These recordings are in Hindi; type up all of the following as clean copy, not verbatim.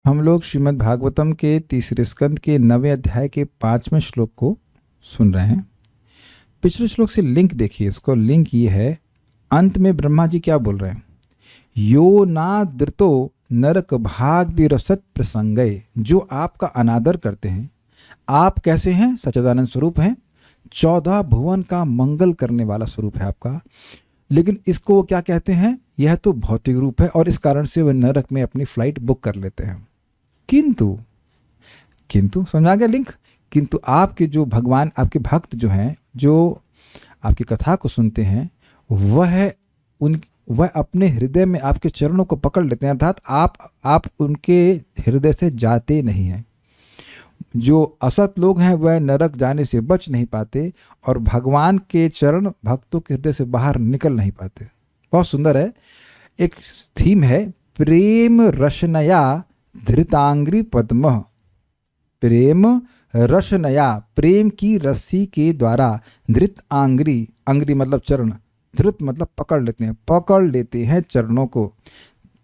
हम लोग श्रीमद् भागवतम के तीसरे स्कंद के 9वें अध्याय के 5वें श्लोक को सुन रहे हैं। पिछले श्लोक से लिंक देखिए, इसको लिंक ये है, अंत में ब्रह्मा जी क्या बोल रहे हैं? यो ना दृतो नरक भाग विरसत प्रसंगय, जो आपका अनादर करते हैं। आप कैसे हैं? सच्चिदानंद स्वरूप हैं, 14 भुवन का मंगल करने वाला स्वरूप है आपका। लेकिन इसको वो क्या कहते हैं? यह तो भौतिक रूप है और इस कारण से वह नरक में अपनी फ्लाइट बुक कर लेते हैं। किंतु समझा गया लिंक? किंतु आपके जो भगवान, आपके भक्त जो हैं, जो आपकी कथा को सुनते हैं, वह अपने हृदय में आपके चरणों को पकड़ लेते हैं, अर्थात आप उनके हृदय से जाते नहीं हैं। जो असत लोग हैं वह नरक जाने से बच नहीं पाते और भगवान के चरण भक्तों के हृदय से बाहर निकल नहीं पाते। बहुत सुंदर है, एक थीम है, प्रेम रशनया धृतांग्री पद्म। प्रेम रशनया, प्रेम की रस्सी के द्वारा, धृत आंग्री, अंग्री मतलब चरण, धृत मतलब पकड़ लेते हैं चरणों को,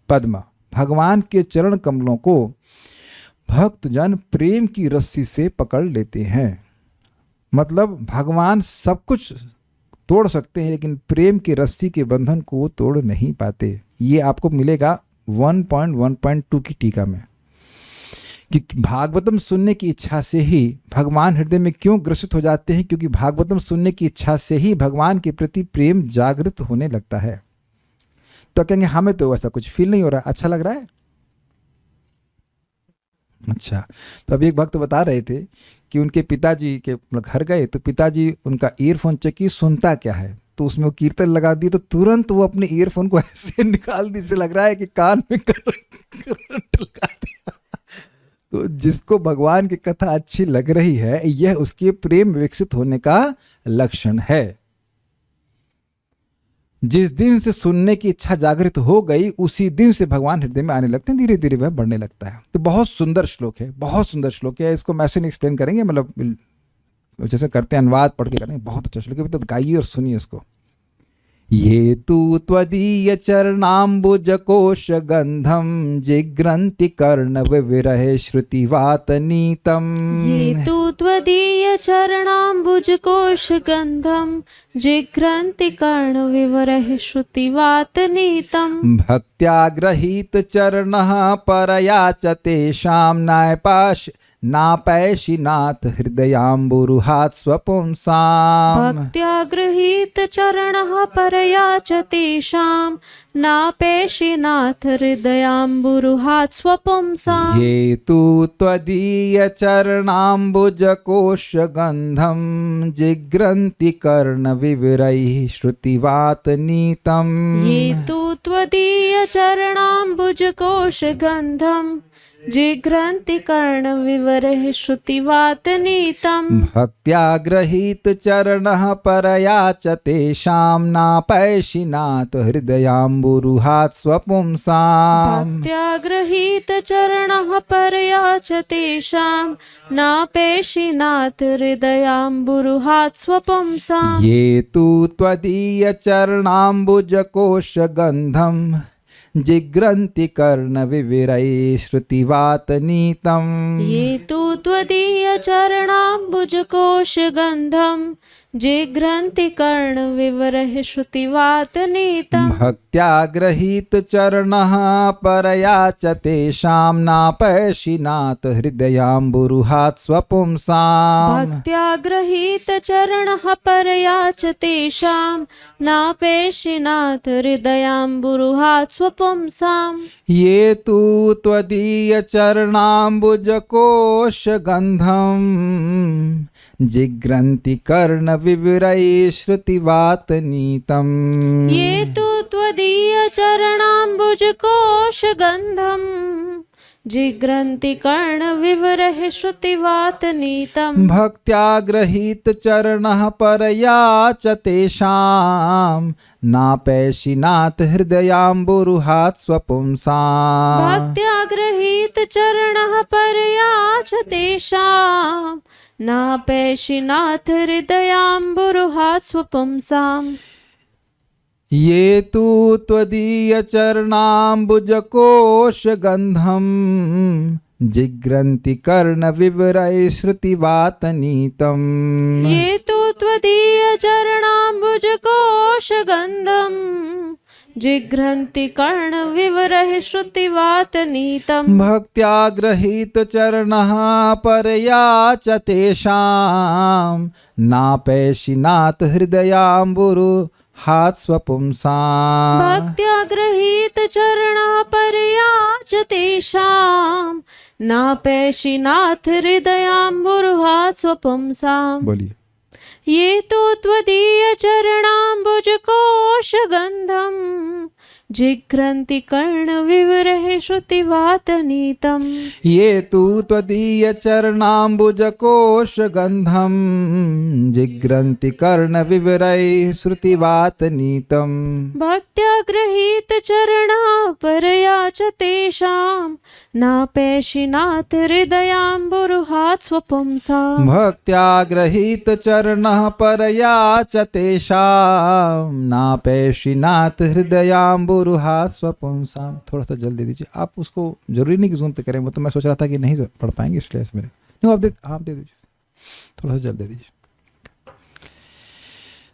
पद्म भगवान के चरण कमलों को भक्त जन प्रेम की रस्सी से पकड़ लेते हैं। मतलब भगवान सब कुछ तोड़ सकते हैं लेकिन प्रेम की रस्सी के बंधन को तोड़ नहीं पाते। ये आपको मिलेगा 1.1.2 की टीका में कि भागवतम सुनने की इच्छा से ही भगवान हृदय में क्यों ग्रसित हो जाते हैं, क्योंकि भागवतम सुनने की इच्छा से ही भगवान के प्रति प्रेम जागृत होने लगता है। तो कहेंगे हमें तो ऐसा कुछ फील नहीं हो रहा, अच्छा लग रहा है। अच्छा, तो अभी एक भक्त बता रहे थे कि उनके पिताजी के घर गए तो पिताजी उनका ईयरफोन चेक की, सुनता क्या है, तो उसमें वो कीर्तन लगा दी, तो तुरंत वो अपने ईयरफोन को ऐसे निकाल दी, से लग रहा है कि कान में करंट लगा दिया। तो जिसको भगवान की कथा अच्छी लग रही है, यह उसके प्रेम विकसित होने का लक्षण है। जिस दिन से सुनने की इच्छा जागृत हो गई, उसी दिन से भगवान हृदय में आने लगते हैं, धीरे धीरे वह बढ़ने लगता है। तो बहुत सुंदर श्लोक है, बहुत सुंदर श्लोक है। इसको मैसेज एक्सप्लेन करेंगे, मतलब जैसे करते हैं अनुवाद पढ़ के करेंगे। बहुत अच्छा श्लोक है, तो गाइए और सुनिए उसको। ये तु त्वदीय चरणाम्बुज कोश गंधम जिग्रन्ति कर्ण विविरह श्रुतिवात नीतम। ये तु त्वदीय चरणाम्बुज कोश गंधम जिघ्रन्ति कर्ण विवरः श्रुतिवात नीतम। भक्त्या गृहीत चरणः परया च तेषां नापैशिनाथ हृदयाम्बुरुहात् स्वपुंसाम्। भक्त्या गृहीत चरणः परया च तेषां नापैशिनाथ हृदयाम्बुरुहात् स्वपुंसाम्। ये तु त्वदीय चरणाम्बुज कोश गंधम जिग्रन्ति कर्ण विविरैः श्रुतिवात नीतम। ये तु त्वदीय चरणाम्बुज कोश गंधम जिघ्रन्ति कर्ण विवरः श्रुतिवात नीतम। भक्त्या गृहीत चरणः परया च तेषां नापैशिनाथ हृदयाम्बुरुहात् स्वपुंसाम्। भक्त्या गृहीत चरणः परया च तेषां नापैशिनाथ हृदयाम्बुरुहात् स्वपुंसाम्। ये तु त्वदीय चरणाम्बुज कोश गंधम जिग्रन्ति कर्ण विविरैः श्रुतिवात नीतम। ये तु त्वदीय चरणाम्बुज कोश गंधम जिघ्रन्ति कर्ण विवरः श्रुतिवात नीतम। भक्त्या गृहीत चरणः परया च तेषां नापैशिनाथ हृदयाम्बुरुहात् स्वपुंसाम्। भक्त्या गृहीत चरणः परया च तेषां नापैशिनाथ हृदयाम्बुरुहात् स्वपुंसाम्। ये तु त्वदीय चरणाम्बुज कोश गंधम जिग्रन्ति कर्ण विविरैः श्रुतिवात नीतम। ये तु त्वदीय चरणाम्बुज कोश गंधम जिघ्रन्ति कर्ण विवरः श्रुतिवात नीतम। भक्त्या गृहीत चरणः परया च तेषां नापैशिनाथ हृदयाम्बुरुहात् स्वपुंसाम्। भक्त्या गृहीत चरणः परया च तेषां नापैशिनाथ हृदयाम्बुरुहात् स्वपुंसाम्। ये तु त्वदीय चरणाम्बुजकोश गंधम जिग्रन्ति कर्ण विवरय श्रुतिवातनीतम। ये तु त्वदीय चरणाम्बुजकोश गंधम जिघ्रन्ति कर्ण विवरः श्रुतिवातनीतम्। भक्त्या गृहीत चरणः परया च तेषां नापैशिनाथ हृदयाम्बुरु हाथ स्वपुंसाम्। भक्त्या गृहीत चरणः परया च तेषां नापैशिनाथ हृदयाम्बुरुहात् स्वपुंसाम्। बोलिए। ये तो त्वदीय चरणाम्बुजकोश गंधम जिघ्रन्ति कर्ण विवरः श्रुतिवातनीतम्। ये तु त्वदीय चरणाम्बुजकोश गंधम जिग्रन्ति कर्ण विवरय श्रुतिवातनीतम्। भक्त्या गृहीत चरणः परया च तेषां नापैशिनाथ हृदयाम्बुरुहात् स्वपुंसाम्। भक्त्या गृहीत चरणः परया च तेषां नापैशिनाथ हृदयाम्बुरुहात् स्वपुंसाम्। थोड़ा सा जल्दी दीजिए आप, उसको जरूरी नहीं कि जूम पे करें, वो तो मैं सोच रहा था कि नहीं पढ़ पाएंगे इसलिए मेरे नहीं। आप दे दीजिए, थोड़ा सा जल्दी दे दीजिए।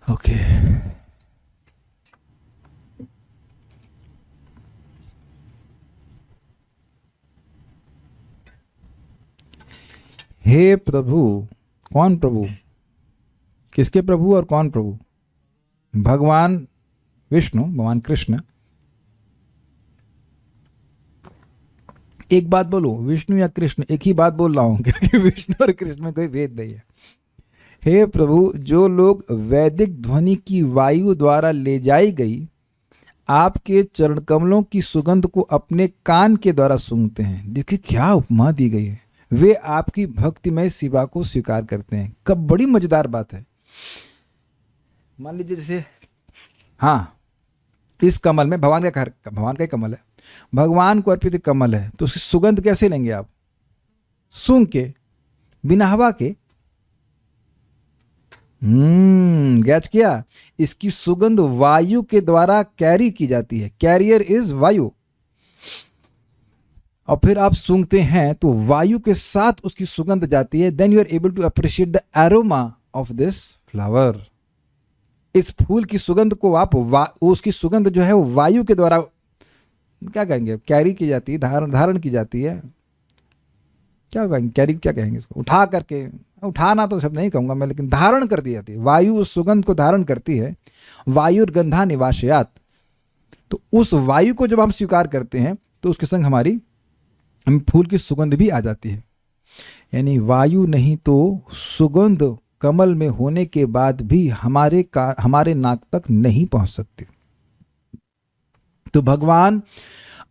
ओके। हे प्रभु। कौन प्रभु? किसके प्रभु और कौन प्रभु? भगवान विष्णु, भगवान कृष्ण। एक बात बोलो, विष्णु या कृष्ण, एक ही बात बोल रहा हूं क्योंकि विष्णु और कृष्ण में कोई भेद नहीं है। हे प्रभु, जो लोग वैदिक ध्वनि की वायु द्वारा ले जाई गई आपके चरण कमलों की सुगंध को अपने कान के द्वारा सूंघते हैं। देखिए क्या उपमा दी गई है। वे आपकी भक्तिमय सेवा को स्वीकार करते हैं। कब बड़ी मजेदार बात है। मान लीजिए जैसे, हाँ, इस कमल में भगवान का ही कमल है, भगवान को अर्पित कमल है, तो उसकी सुगंध कैसे लेंगे आप? सूंघ के, बिना हवा के। गैच किया? इसकी सुगंध वायु के द्वारा कैरी की जाती है। कैरियर इज वायु। और फिर आप सूंघते हैं तो वायु के साथ उसकी सुगंध जाती है। Then you are able to appreciate the aroma of this flower. इस फूल की सुगंध को आप उसकी सुगंध जो है वो वायु के द्वारा क्या कहेंगे, कैरी की जाती है, धारण की जाती है। क्या कहेंगे, कैरी क्या कहेंगे इसको? उठा करके, उठाना तो शब्द नहीं कहूंगा मैं, लेकिन धारण कर दी जाती है। वायु उस सुगंध को धारण करती है। वायुर्गंधा निवासयात। तो उस वायु को जब हम स्वीकार करते हैं तो उसके संग हमारी फूल की सुगंध भी आ जाती है। यानी वायु नहीं तो सुगंध कमल में होने के बाद भी हमारे नाक तक नहीं पहुंच सकती। तो भगवान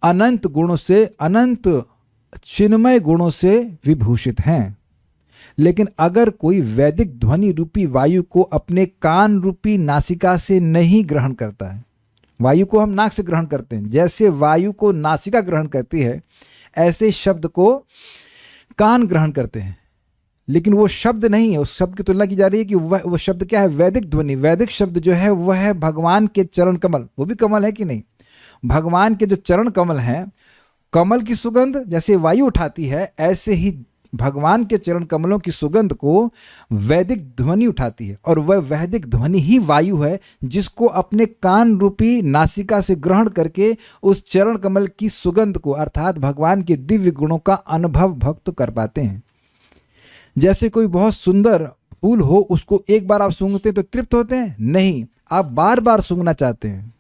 अनंत गुणों से, अनंत चिन्मय गुणों से विभूषित हैं। लेकिन अगर कोई वैदिक ध्वनि रूपी वायु को अपने कान रूपी नासिका से नहीं ग्रहण करता है, वायु को हम नाक से ग्रहण करते हैं, जैसे वायु को नासिका ग्रहण करती है ऐसे शब्द को कान ग्रहण करते हैं। लेकिन वो शब्द नहीं है, उस शब्द की तुलना की जा रही है कि वह शब्द क्या है? वैदिक ध्वनि। वैदिक शब्द जो है वह है भगवान के चरण कमल। वो भी कमल है कि नहीं? भगवान के जो चरण कमल हैं, कमल की सुगंध जैसे वायु उठाती है, ऐसे ही भगवान के चरण कमलों की सुगंध को वैदिक ध्वनि उठाती है। और वह वैदिक ध्वनि ही वायु है जिसको अपने कान रूपी नासिका से ग्रहण करके उस चरण कमल की सुगंध को, अर्थात भगवान के दिव्य गुणों का अनुभव भक्त कर पाते हैं। जैसे कोई बहुत सुंदर फूल हो, उसको एक बार आप सूंघते हैं तो तृप्त होते हैं? नहीं, आप बार बार सूंघना चाहते हैं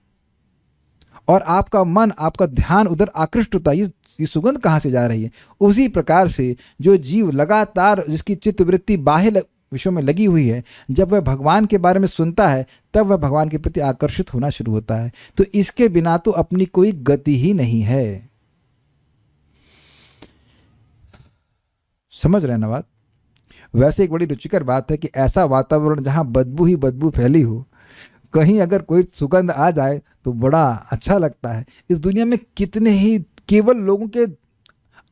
और आपका मन, आपका ध्यान उधर आकृष्ट होता है। ये सुगंध कहाँ से जा रही है? उसी प्रकार से जो जीव लगातार, जिसकी चित्तवृत्ति बाह्य विषयों में लगी हुई है, जब वह भगवान के बारे में सुनता है तब वह भगवान के प्रति आकर्षित होना शुरू होता है। तो इसके बिना तो अपनी कोई गति ही नहीं है। समझ रहे हैं ना बात? वैसे एक बड़ी रुचिकर बात है कि ऐसा वातावरण जहाँ बदबू ही बदबू फैली हो, कहीं अगर कोई सुगंध आ जाए तो बड़ा अच्छा लगता है। इस दुनिया में कितने ही केवल लोगों के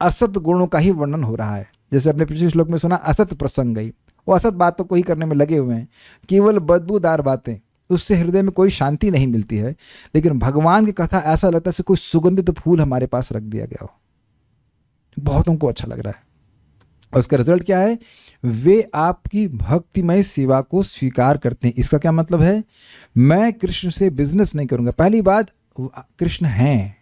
असत गुणों का ही वर्णन हो रहा है। जैसे अपने पिछले श्लोक में सुना, असत प्रसंग गई, वो असत बातों को ही करने में लगे हुए हैं, केवल बदबूदार बातें। उससे हृदय में कोई शांति नहीं मिलती है। लेकिन भगवान की कथा ऐसा लगता है जैसे कोई सुगंधित फूल हमारे पास रख दिया गया हो, बहुतों को अच्छा लग रहा है। और उसका रिजल्ट क्या है? वे आपकी भक्तिमय सेवा को स्वीकार करते हैं। इसका क्या मतलब है? मैं कृष्ण से बिजनेस नहीं करूंगा। पहली बात, कृष्ण हैं।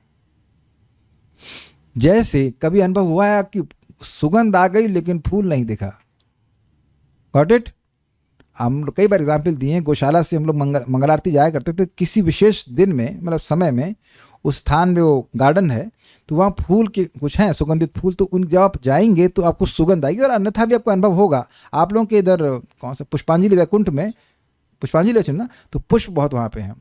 जैसे कभी अनुभव हुआ है कि सुगंध आ गई लेकिन फूल नहीं दिखा? Got it? हम कई बार एग्जाम्पल दिए हैं। गौशाला से हम लोग मंगल आरती जाया करते थे। किसी विशेष दिन में, मतलब समय में, उस स्थान में वो गार्डन है तो वहाँ फूल के कुछ हैं, सुगंधित फूल, तो उन जब आप जाएंगे तो आपको सुगंध आएगी। और अन्यथा भी आपको अनुभव होगा। आप लोगों के इधर कौन सा पुष्पांजलि वैकुंठ में, पुष्पांजलि वचन ना, तो पुष्प बहुत वहाँ पे हैं,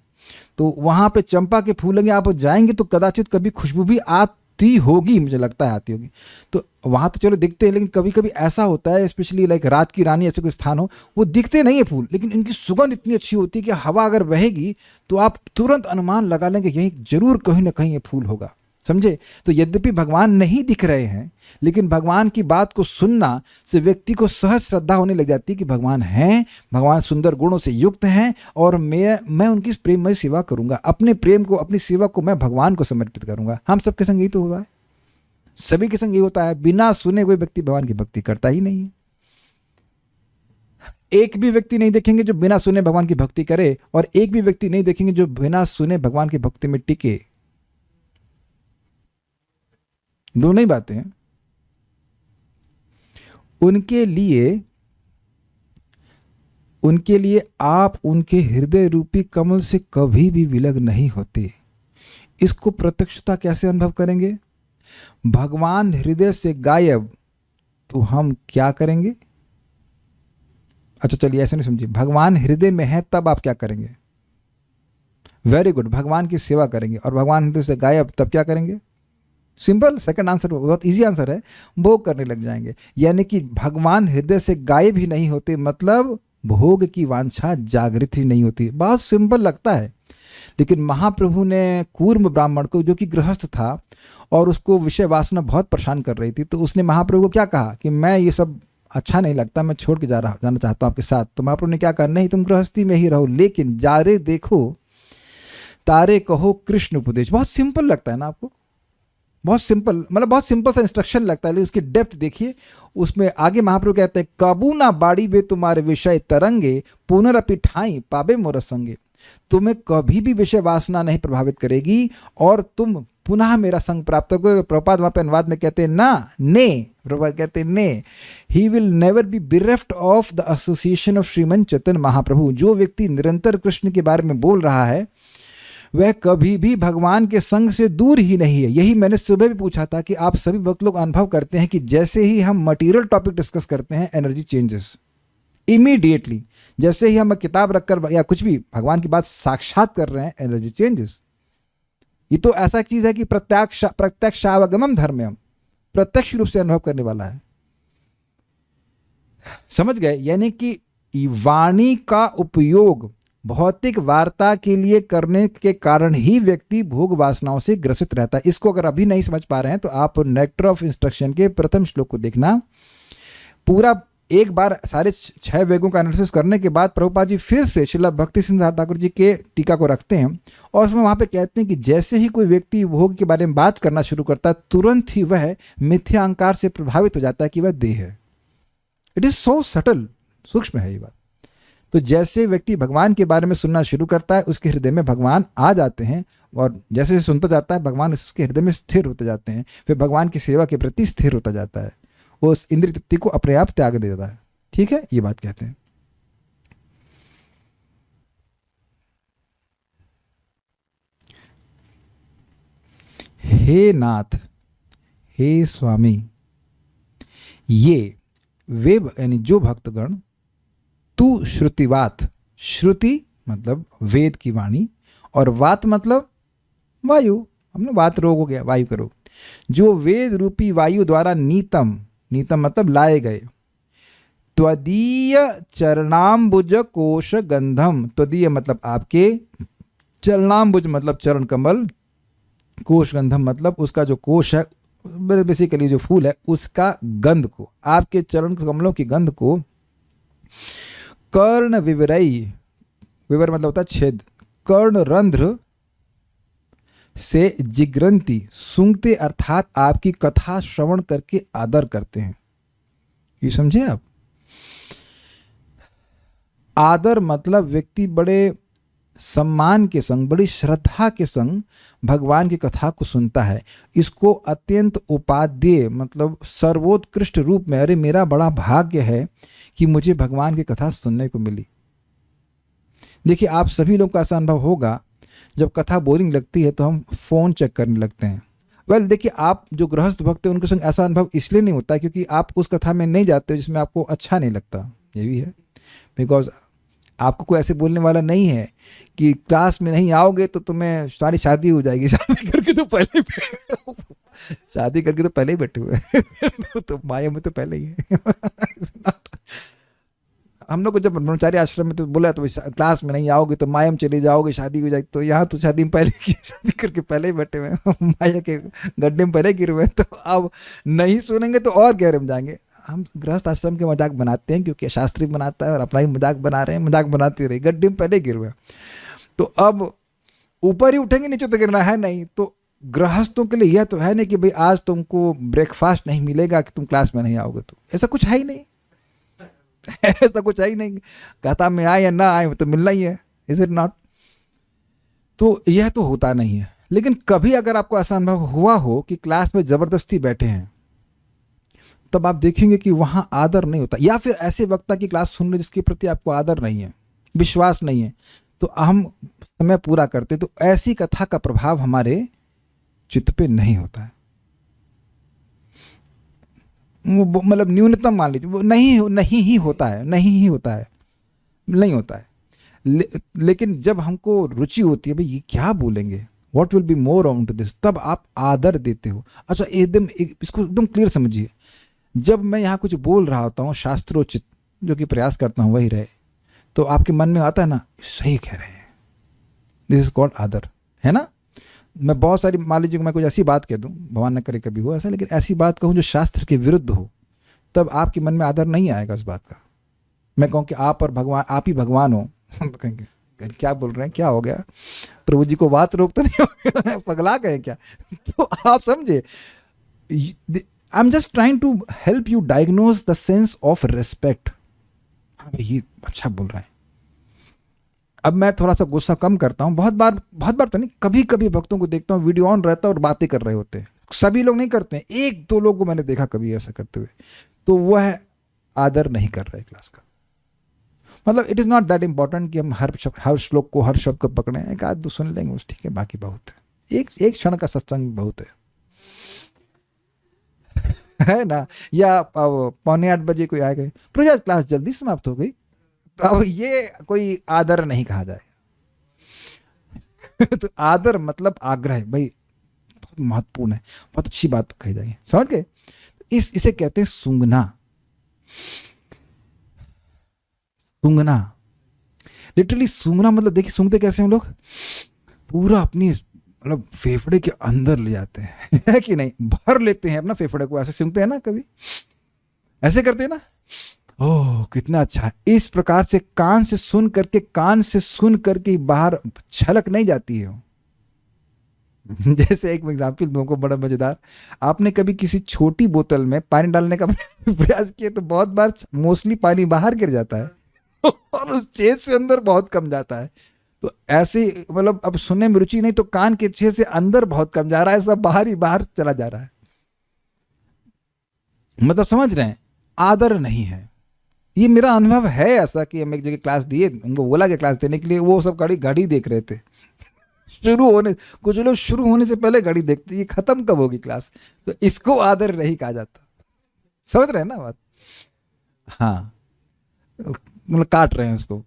तो वहाँ पे चंपा के फूल लगे, आप जाएंगे तो कदाचित कभी खुशबू भी आती होगी, मुझे लगता है आती होगी। तो वहाँ तो चलो दिखते हैं, लेकिन कभी कभी ऐसा होता है, स्पेशली लाइक रात की रानी ऐसे कोई स्थान हो, वो दिखते नहीं है फूल, लेकिन इनकी सुगंध इतनी अच्छी होती है कि हवा अगर बहेगी तो आप तुरंत अनुमान लगा लेंगे यहीं जरूर कहीं ना कहीं ये फूल होगा। समझे? तो यद्यपि भगवान नहीं दिख रहे हैं, लेकिन भगवान की बात को सुनना से व्यक्ति को सहज श्रद्धा होने लग जाती है कि भगवान हैं, भगवान सुंदर गुणों से युक्त हैं, और मैं उनकी प्रेममय सेवा करूंगा। अपने प्रेम को, अपनी सेवा को मैं भगवान को समर्पित करूंगा। हम सबके संग यही तो हुआ है, सभी के संग ये होता है। बिना सुने कोई व्यक्ति भगवान की भक्ति करता ही नहीं है। एक भी व्यक्ति नहीं देखेंगे जो बिना सुने भगवान की भक्ति करे, और एक भी व्यक्ति नहीं देखेंगे जो बिना सुने भगवान की भक्ति में टिके। दोनों ही बातें हैं। उनके लिए आप उनके हृदय रूपी कमल से कभी भी विलग नहीं होते। इसको प्रत्यक्षता कैसे अनुभव करेंगे? भगवान हृदय से गायब तो हम क्या करेंगे? अच्छा चलिए ऐसे नहीं समझिए, भगवान हृदय में है तब आप क्या करेंगे? वेरी गुड, भगवान की सेवा करेंगे। और भगवान हृदय से गायब तब क्या करेंगे? सिंपल, सेकंड आंसर बहुत इजी आंसर है, भोग करने लग जाएंगे। यानी कि भगवान हृदय से गायब ही नहीं होते, मतलब भोग की वांछा जागृत ही नहीं होती। बहुत सिंपल लगता है, लेकिन महाप्रभु ने कूर्म ब्राह्मण को, जो कि गृहस्थ था और उसको विषय वासना बहुत परेशान कर रही थी, तो उसने महाप्रभु को क्या कहा कि मैं ये सब अच्छा नहीं लगता, मैं छोड़ के जाना चाहता हूँ आपके साथ। तो महाप्रभु ने क्या कहा? नहीं, तुम गृहस्थी में ही रहो, लेकिन जारे देखो तारे कहो कृष्ण उपदेश। बहुत सिंपल लगता है ना आपको? बहुत सिंपल, मतलब बहुत सिंपल सा इंस्ट्रक्शन लगता है, लेकिन उसकी डेप्थ देखिए। उसमें आगे महाप्रभु कहते हैं, कबू ना बाड़ी बे तुम्हारे विषय तरंगे, पुनरअपि ठाई पाबे मोर संगे। तुम्हें कभी भी विषय वासना नहीं प्रभावित करेगी और तुम पुनः मेरा संग प्राप्त करोगे। प्रभुपाद वहां पे अनुवाद में कहते हैं ना, ने, प्रभुपाद कहते हैं ने, he will never be bereft of the association of Shriman Chaitanya Mahaprabhu. जो व्यक्ति निरंतर कृष्ण के बारे में बोल रहा है वह कभी भी भगवान के संग से दूर ही नहीं है। यही मैंने सुबह भी पूछा था कि आप सभी भक्त लोग अनुभव करते हैं कि जैसे ही हम मटेरियल टॉपिक डिस्कस करते हैं, एनर्जी चेंजेस इमीडिएटली। जैसे ही हम किताब रखकर या कुछ भी भगवान की बात साक्षात कर रहे हैं, एनर्जी चेंजेस। ये तो ऐसा चीज है कि प्रत्यक्षावगमम धर्म्यम, प्रत्यक्ष रूप से अनुभव करने वाला है। समझ गए? यानी कि वाणी का उपयोग भौतिक वार्ता के लिए करने के कारण ही व्यक्ति भोग वासनाओं से ग्रसित रहता है। इसको अगर अभी नहीं समझ पा रहे हैं तो आप नेक्टर ऑफ इंस्ट्रक्शन के प्रथम श्लोक को देखना। पूरा एक बार सारे 6 वेगों का एनालिसिस करने के बाद प्रभुपाद जी फिर से श्रील भक्ति सिद्धार्थ ठाकुर जी के टीका को रखते हैं और उसमें वहां पे कहते हैं कि जैसे ही कोई व्यक्ति भोग के बारे में बात करना शुरू करता है, तुरंत ही वह मिथ्या अहंकार से प्रभावित हो जाता है कि वह देह है। इट इज सो सटल, सूक्ष्म है ये बात। तो जैसे व्यक्ति भगवान के बारे में सुनना शुरू करता है, उसके हृदय में भगवान आ जाते हैं, और जैसे सुनता जाता है भगवान उसके हृदय में स्थिर होते जाते हैं। फिर भगवान की सेवा के प्रति स्थिर होता जाता है, वो उस इंद्रिय तृप्ति को अपने आप त्याग दे देता है। ठीक है, ये बात कहते हैं। हे नाथ, हे स्वामी, ये वे यानी जो भक्तगण तू श्रुतिवात, श्रुति मतलब वेद की वाणी, और वात मतलब वायु, हमने वात रोग हो गया, वायु का रोग, जो वेद रूपी वायु द्वारा नीतम, नीतम मतलब लाए गए, त्वदीय चरणाम्बुज कोश गंधम, त्वदीय मतलब आपके, चरणाम्बुज मतलब चरण कमल, कोश गंधम मतलब उसका जो कोश है, बेसिकली जो फूल है उसका गंध को, आपके चरण कमलों की गंध को, कर्ण विवरई, विवर मतलब होता है छेद, कर्ण रंध्र से जिग्रंती, सूंघते अर्थात आपकी कथा श्रवण करके आदर करते हैं। ये समझे आप? आदर मतलब व्यक्ति बड़े सम्मान के संग, बड़ी श्रद्धा के संग भगवान की कथा को सुनता है। इसको अत्यंत उपादेय मतलब सर्वोत्कृष्ट रूप में, अरे मेरा बड़ा भाग्य है कि मुझे भगवान की कथा सुनने को मिली। देखिए, आप सभी लोगों का ऐसा अनुभव होगा, जब कथा बोरिंग लगती है तो हम फ़ोन चेक करने लगते हैं। देखिए, आप जो गृहस्थ भक्त हैं उनके संग ऐसा अनुभव इसलिए नहीं होता क्योंकि आप उस कथा में नहीं जाते हो जिसमें आपको अच्छा नहीं लगता। ये भी है, बिकॉज आपको कोई ऐसे बोलने वाला नहीं है कि क्लास में नहीं आओगे तो तुम्हें तुम्हारी शादी हो जाएगी। शादी करके तो पहले ही बैठे हुए तो माया में तो पहले ही है। हम लोग को जब ब्रह्मचारी आश्रम में तो बोला तो क्लास में नहीं आओगे तो माया में चले जाओगे, शादी हो जाएगी। तो यहाँ तो शादी में पहले की, शादी करके पहले ही बैठे हुए हैं, माया के गड्ढे में पहले गिरे हुए हैं। तो अब नहीं सुनेंगे तो और गहरे में जाएंगे। हम गृहस्थ आश्रम के मजाक बनाते हैं क्योंकि शास्त्री बनाता है और अपना ही मजाक बना रहे हैं, मजाक बनाते रहे, गड्ढे में पहले गिर हुए। तो अब ऊपर ही उठेंगे, नीचे तो गिरना है नहीं। तो गृहस्थों के लिए यह तो है नहीं कि भाई आज तुमको ब्रेकफास्ट नहीं मिलेगा कि तुम क्लास में नहीं आओगे। तो ऐसा कुछ है ही नहीं, ऐसा कुछ है ही नहीं। कथा में आए या ना आए तो मिलना ही है, इज इट नॉट? तो यह तो होता नहीं है। लेकिन कभी अगर आपको ऐसा अनुभव हुआ हो कि क्लास में जबरदस्ती बैठे हैं, तब आप देखेंगे कि वहां आदर नहीं होता, या फिर ऐसे वक्ता की क्लास सुन रहे जिसके प्रति आपको आदर नहीं है, विश्वास नहीं है, तो हम समय पूरा करते, तो ऐसी कथा का प्रभाव हमारे चित्त पे नहीं होता है। वो मतलब न्यूनतम मान लीजिए वो नहीं ही होता है। लेकिन जब हमको रुचि होती है भाई ये क्या बोलेंगे, what will be more on to this, तब आप आदर देते हो। अच्छा, इसको एकदम क्लियर समझिए। जब मैं यहाँ कुछ बोल रहा होता हूँ शास्त्रोचित, जो कि प्रयास करता हूँ वही रहे, तो आपके मन में आता है ना, सही कह रहे हैं, दिस इज कॉल्ड आदर, है ना? मैं बहुत सारी, मान लीजिए मैं कुछ ऐसी बात कह दूं, भगवान न करे कभी हो ऐसा, लेकिन ऐसी बात कहूं जो शास्त्र के विरुद्ध हो, तब आपके मन में आदर नहीं आएगा उस बात का। मैं कहूं कि आप और भगवान, आप ही भगवान हो, तो कहेंगे क्या बोल रहे हैं, क्या हो गया, प्रभु जी को बात रोक तो नहीं हो गया, पगला गए क्या? तो आप समझे, I am just trying to help you diagnose the sense of respect. हाँ भाई ये अच्छा बोल रहा है। अब मैं थोड़ा सा गुस्सा कम करता हूँ, बहुत बार तो नहीं, कभी कभी भक्तों को देखता हूँ वीडियो ऑन रहता है और बातें कर रहे होते हैं। सभी लोग नहीं करते हैं, एक दो लोग को मैंने देखा कभी ऐसा करते हुए, तो वह आदर नहीं कर रहे क्लास का। मतलब it is not that important कि हम हर श्लोक को, हर शब्द को पकड़ें, एक आध दो सुन लेंगे बस, ठीक है, बाकी बहुत है, एक क्षण का सत्संग बहुत है ना। या 7:45 बजे कोई आ गए, प्रजा क्लास जल्दी समाप्त हो गई, तो अब ये कोई आदर नहीं कहा जाए। तो आदर मतलब आग्रह, भाई बहुत महत्वपूर्ण है, बहुत अच्छी बात कही जाएगी, समझ गए? इसे कहते हैं सूंघना। लिटरली सूंघना मतलब देखिए, सूंघते कैसे हम लोग, पूरा अपनी मतलब फेफड़े के अंदर ले जाते हैं, है कि नहीं? भर लेते हैं अपना फेफड़े को, ऐसे सूंघते हैं ना, कभी ऐसे करते हैं ना, ओह कितना अच्छा है। इस प्रकार से कान से सुन करके बाहर छलक नहीं जाती है। जैसे एक एग्जाम्पल दूंगा बड़ा मजेदार, आपने कभी किसी छोटी बोतल में पानी डालने का प्रयास किया तो बहुत बार मोस्टली पानी बाहर गिर जाता है और उस छेद से अंदर बहुत कम जाता है। तो ऐसे मतलब अब सुनने में रुचि नहीं तो कान के छेद से अंदर बहुत कम जा रहा है, सब बाहर ही बाहर चला जा रहा है। मतलब समझ रहे हैं, आदर नहीं है। ये मेरा अनुभव है ऐसा कि हम एक जगह क्लास दिए, उनको बोला कि क्लास देने के लिए, वो सब घड़ी देख रहे थे। कुछ लोग शुरू होने से पहले घड़ी देखते, ये खत्म कब होगी क्लास, तो इसको आदर नहीं कहा जाता। समझ रहे हैं ना बात? हाँ, मतलब काट रहे हैं उसको,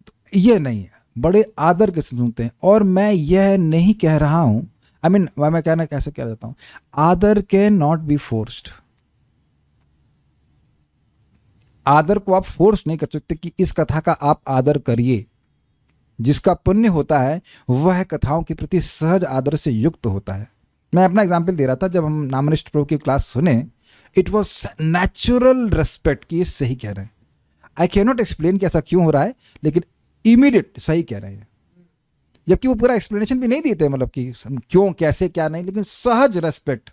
तो ये नहीं है, बड़े आदर के सुनते हैं। और मैं यह नहीं कह रहा हूं, मैं कहना कैसे कह जाता हूं, आदर कैन नॉट बी फोर्स्ड। आदर को आप फोर्स नहीं कर सकते कि इस कथा का आप आदर करिए। जिसका पुण्य होता है वह कथाओं के प्रति सहज आदर से युक्त होता है। मैं अपना एग्जाम्पल दे रहा था, जब हम नामनिष्ठ प्रभु की क्लास सुने, इट वॉज नेचुरल रेस्पेक्ट कि ये सही कह रहे हैं। आई कैन नॉट एक्सप्लेन कि ऐसा क्यों हो रहा है, लेकिन इमीडिएट, सही कह रहे हैं, जबकि वो पूरा एक्सप्लेनेशन भी नहीं देते, मतलब कि क्यों कैसे क्या नहीं, लेकिन सहज रेस्पेक्ट।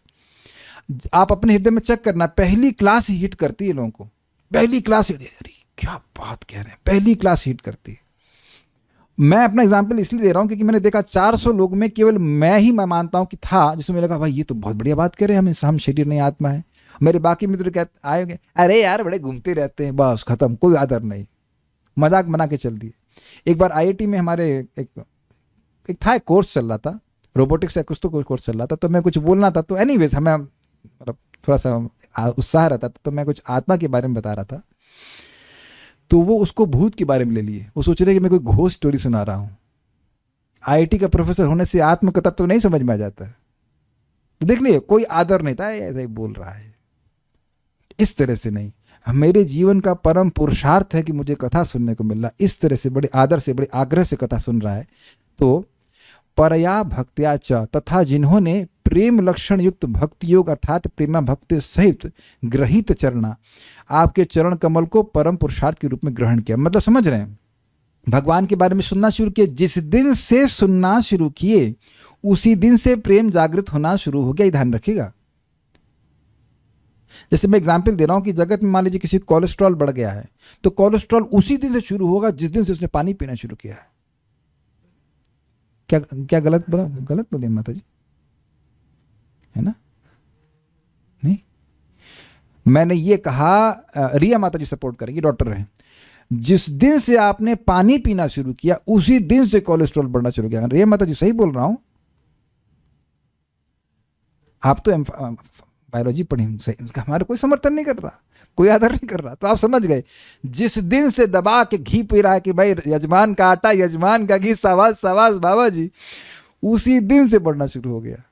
आप अपने हृदय में चेक करना, पहली क्लास ही हिट करती है लोगों को, पहली क्लास, अरे क्या बात कह रहे हैं, पहली क्लास हिट करती है। मैं अपना एग्जाम्पल इसलिए दे रहा हूं क्योंकि मैंने देखा 400 लोग में केवल मैं मानता हूं कि था, जिसमें मुझे लगा भाई ये तो बहुत बढ़िया बात कर रहे हैं, हम शरीर नहीं आत्मा है। मेरे बाकी मित्र कहते आए, अरे यार बड़े घूमते रहते हैं, बस खत्म, कोई आदर नहीं, मजाक बना के चल दिए। एक बार IIT में हमारे एक कोर्स चल रहा था, रोबोटिक्स या कुछ तो कोर्स चल रहा था, तो मैं कुछ बोलना था, तो एनीवेज हमें मतलब थोड़ा सा उत्साह रहता था, तो मैं कुछ आत्मा के बारे में बता रहा था, तो वो उसको भूत के बारे में ले लिए, वो सोच रहे कि मैं कोई घोस्ट स्टोरी सुना रहा हूँ। IIT का प्रोफेसर होने से आत्मकथा तो नहीं समझ में आ जाता है, तो देख लिए कोई आदर नहीं था, ऐसा ही बोल रहा है, इस तरह से नहीं। मेरे जीवन का परम पुरुषार्थ है कि मुझे कथा सुनने को मिल रहा, इस तरह से बड़े आदर से बड़े आग्रह से कथा सुन रहा है। तो परया भक्त्या च, तथा जिन्होंने प्रेम लक्षण युक्त भक्ति योग अर्थात प्रेमा भक्ति सहित ग्रहित चरणा, आपके चरण कमल को परम पुरुषार्थ के रूप में ग्रहण किया। मतलब समझ रहे हैं, भगवान के बारे में सुनना शुरू किए, जिस दिन से सुनना शुरू किए उसी दिन से प्रेम जागृत होना शुरू हो गया, ये ध्यान रखिएगा। जैसे मैं एग्जाम्पल दे रहा हूं कि जगत में मान लीजिए किसी कोलेस्ट्रॉल बढ़ गया है, तो कोलेस्ट्रॉल उसी दिन से शुरू होगा जिस दिन से उसने पानी पीना शुरू किया है। क्या गलत बोले माता जी, है ना? नहीं, मैंने ये कहा, रिया माता जी सपोर्ट करेंगी, डॉक्टर हैं, जिस दिन से आपने पानी पीना शुरू किया उसी दिन से कोलेस्ट्रॉल बढ़ना शुरू किया। रिया माता जी सही बोल रहा हूं? आप तो बायोलॉजी पढ़ी, हमारा कोई समर्थन नहीं कर रहा, कोई आदर नहीं कर रहा, तो आप समझ गए, जिस दिन से दबा के घी पी रहा है कि भाई यजमान का आटा यजमान का घी, शाबाश शाबाश बाबा जी, उसी दिन से बढ़ना शुरू हो गया।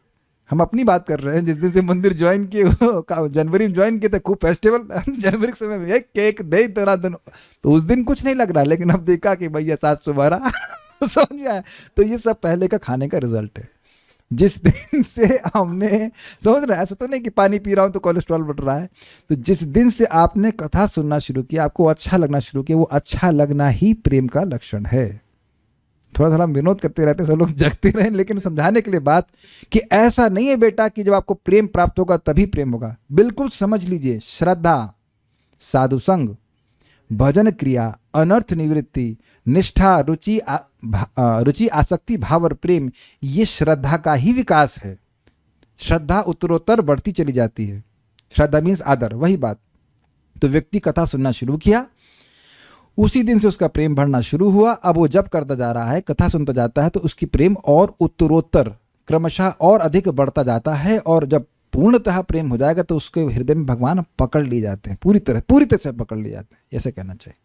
हम अपनी बात कर रहे हैं, जिस दिन से मंदिर ज्वाइन किए, जनवरी में ज्वाइन किए थे, खूब फेस्टिवल जनवरी के समय में एक केक दे तेरा दिन, तो उस दिन कुछ नहीं लग रहा, लेकिन अब देखा कि भैया 712 समझ गया। तो ये सब पहले का खाने का रिजल्ट है। जिस दिन से हमने, समझ रहे, ऐसा तो नहीं कि पानी पी रहा हूं तो कोलेस्ट्रॉल बढ़ रहा है, तो जिस दिन से आपने कथा सुनना शुरू किया, आपको अच्छा लगना शुरू किया, वो अच्छा लगना ही प्रेम का लक्षण है। थोड़ा थोड़ा विनोद करते रहते हैं, सब लोग जगते रहे, लेकिन समझाने के लिए बात कि ऐसा नहीं है बेटा कि जब आपको प्रेम प्राप्त होगा तभी प्रेम होगा। बिल्कुल समझ लीजिए, श्रद्धा, साधु संग, भजन क्रिया, अनर्थ निवृत्ति, निष्ठा, रुचि आसक्ति, भाव और प्रेम, ये श्रद्धा का ही विकास है। श्रद्धा उत्तरोत्तर बढ़ती चली जाती है। श्रद्धा मीन्स आदर, वही बात। तो व्यक्ति कथा सुनना शुरू किया, उसी दिन से उसका प्रेम बढ़ना शुरू हुआ। अब वो जब करता जा रहा है, कथा सुनता जाता है, तो उसकी प्रेम और उत्तरोत्तर क्रमशः और अधिक बढ़ता जाता है, और जब पूर्णतः प्रेम हो जाएगा तो उसके हृदय में भगवान पकड़ लिए जाते हैं, पूरी तरह से पकड़ लिए जाते हैं, ऐसे कहना चाहिए।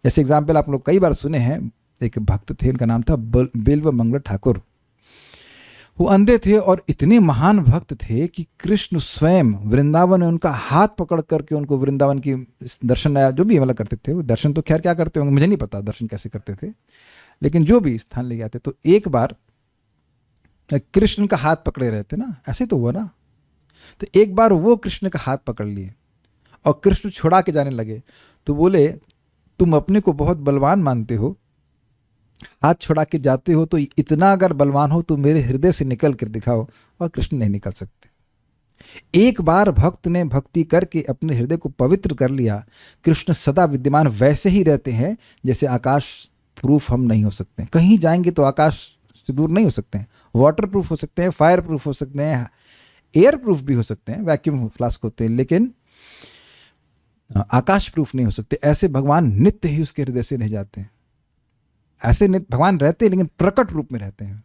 जैसे एग्जाम्पल आप लोग कई बार सुने हैं, एक भक्त थे, उनका नाम था बिल्व मंगल ठाकुर। वो अंधे थे और इतने महान भक्त थे कि कृष्ण स्वयं वृंदावन में उनका हाथ पकड़ करके उनको वृंदावन की दर्शन, जो भी मतलब करते थे, वो दर्शन तो खैर क्या करते होंगे मुझे नहीं पता दर्शन कैसे करते थे, लेकिन जो भी स्थान ले जाते, तो एक बार कृष्ण का हाथ पकड़े रहते ना, ऐसे तो हुआ ना, तो एक बार वो कृष्ण का हाथ पकड़ लिए और कृष्ण छुड़ा के जाने लगे, तो बोले तुम अपने को बहुत बलवान मानते हो, हाथ छुड़ा के जाते हो, तो इतना अगर बलवान हो तो मेरे हृदय से निकल कर दिखाओ, और कृष्ण नहीं निकल सकते। एक बार भक्त ने भक्ति करके अपने हृदय को पवित्र कर लिया, कृष्ण सदा विद्यमान वैसे ही रहते हैं जैसे आकाश प्रूफ हम नहीं हो सकते। कहीं जाएंगे तो आकाश से दूर नहीं हो सकते हैं, वाटर प्रूफ हो सकते हैं, फायर प्रूफ हो सकते हैं, एयर प्रूफ भी हो सकते हैं, वैक्यूम फ्लास्क होते हैं, लेकिन आकाश प्रूफ नहीं हो सकते। ऐसे भगवान नित्य ही उसके हृदय से नहीं जाते हैं, ऐसे नित्य भगवान रहते हैं लेकिन प्रकट रूप में रहते हैं।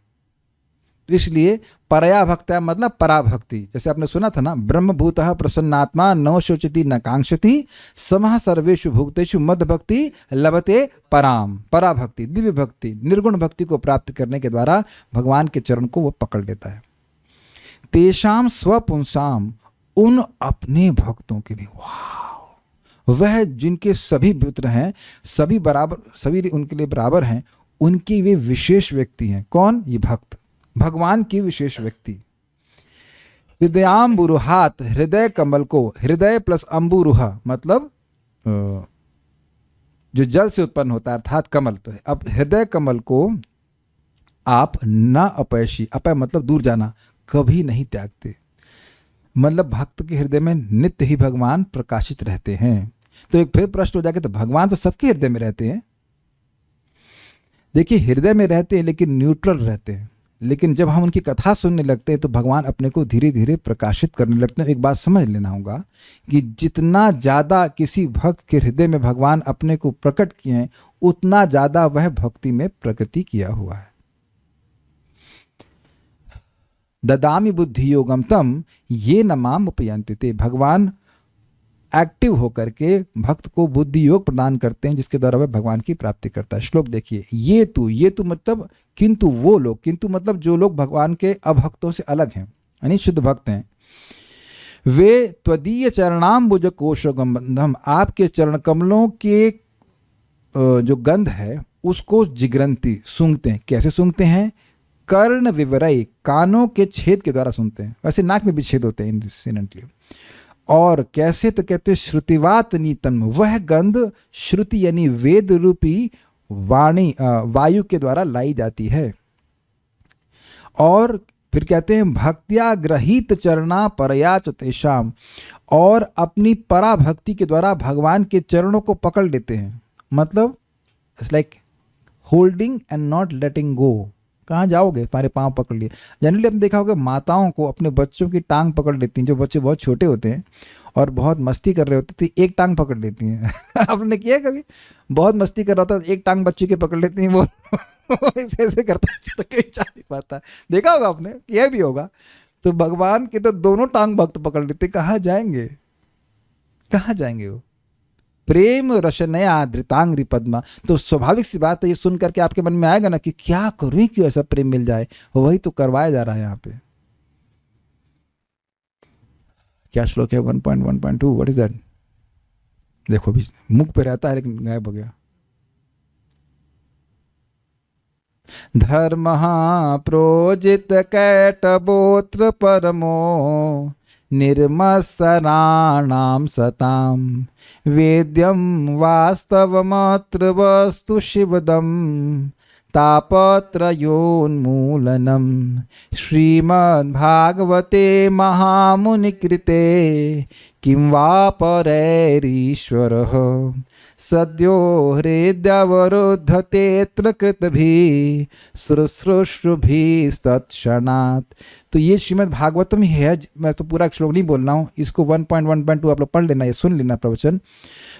तो इसलिए परया भक्त्या मतलब पराभक्ति, जैसे आपने सुना था ना, ब्रह्मभूतः प्रसन्नात्मा न शोचति न कांक्षति समः सर्वेषु भूतेषु मद भक्ति लभते पराम। पराभक्ति, दिव्य भक्ति, निर्गुण भक्ति को प्राप्त करने के द्वारा भगवान के चरण को वो पकड़ लेता है। तेषाम स्वपुंसाम, उन अपने भक्तों के लिए, वाह, वह जिनके सभी पुत्र हैं, सभी बराबर, सभी उनके लिए बराबर हैं, उनके वे विशेष व्यक्ति हैं। कौन? ये भक्त, भगवान की विशेष व्यक्ति। हृदयाम्बुरुहात, हृदय कमल को, हृदय प्लस अंबुरुहा मतलब जो जल से उत्पन्न होता है अर्थात कमल तो है। अब हृदय कमल को आप न अपयशी, अपय मतलब दूर जाना, कभी नहीं त्यागते। मतलब भक्त के हृदय में नित्य ही भगवान प्रकाशित रहते हैं। तो एक फिर प्रश्न हो जाएगा, तो भगवान तो सबके हृदय में रहते हैं। देखिए, हृदय में रहते हैं लेकिन न्यूट्रल रहते हैं। लेकिन जब हम उनकी कथा सुनने लगते हैं तो भगवान अपने को धीरे धीरे प्रकाशित करने लगते हैं। एक बात समझ लेना होगा कि जितना ज़्यादा किसी भक्त के हृदय में भगवान अपने को प्रकट किए हैं, उतना ज़्यादा वह भक्ति में प्रगति किया हुआ है। ददामि बुद्धि योगम तम ये न माम उपयंति ते। भगवान एक्टिव होकर के भक्त को बुद्धि योग प्रदान करते हैं, जिसके द्वारा वह भगवान की प्राप्ति करता है। श्लोक देखिए, ये तू मतलब किंतु वो लोग, किंतु मतलब जो लोग भगवान के अभक्तों से अलग हैं, यानी शुद्ध भक्त हैं, वे त्वदीय चरणाम्बुज कोशगम बंधम, आपके चरण कमलों के जो गंध है उसको जिग्रंती, सूंघते हैं। कैसे सूंघते हैं? कर्ण विवरय, कानों के छेद के द्वारा सुनते हैं। वैसे नाक में भी छेद होते हैं इंसिडेंटली। और कैसे? तो कहते श्रुतिवात नीतम, वह गंध श्रुति यानी वेद रूपी वाणी वायु के द्वारा लाई जाती है। और फिर कहते हैं भक्त्या ग्रहीत चरणा परया च तेषाम, और अपनी पराभक्ति के द्वारा भगवान के चरणों को पकड़ लेते हैं। मतलब it's like holding and not letting go. कहाँ जाओगे? तुम्हारे पाँव पकड़ लिए। जनरली आपने देखा होगा माताओं को अपने बच्चों की टांग पकड़ लेती हैं। जो बच्चे बहुत छोटे होते हैं और बहुत मस्ती कर रहे होते तो एक टांग पकड़ लेती हैं। आपने किया है कभी? बहुत मस्ती कर रहा था, एक टांग बच्चे की पकड़ लेती हैं, वो ऐसे ऐसे करता चल के जा नहीं पाता। देखा होगा आपने, किया भी होगा। तो भगवान के तो दोनों टांग भक्त पकड़ लेते। कहाँ जाएंगे? कहाँ जाएंगे वो? प्रेम रशनया धृतांग्री पद्मा। तो स्वाभाविक सी बात है, ये सुन करके आपके मन में आएगा ना कि क्या करूं कि ऐसा प्रेम मिल जाए। वही तो करवाया जा रहा है यहाँ पे। क्या श्लोक है? 1.1.2, व्हाट इज दैट? देखो भी मुख पे रहता है लेकिन गायब हो गया। धर्म प्रोजित कैटबोत्र परमो निर्मत्सराणां सताम वेद्यं वास्तवमत्र वस्तु शिवदं तापत्रयोन्मूलनं श्रीमद्भागवते महामुनिकृते किं वा परैरीश्वरः सद्यो हृदयवरुद्धतेऽत्र कृतभिः शुश्रूषुभिस्तत्क्षणात्। तो ये श्रीमद् भागवतम ही है। मैं तो पूरा श्लोक नहीं बोल रहा हूँ, इसको 1.1.2 आप लोग पढ़ लेना, ये सुन लेना प्रवचन।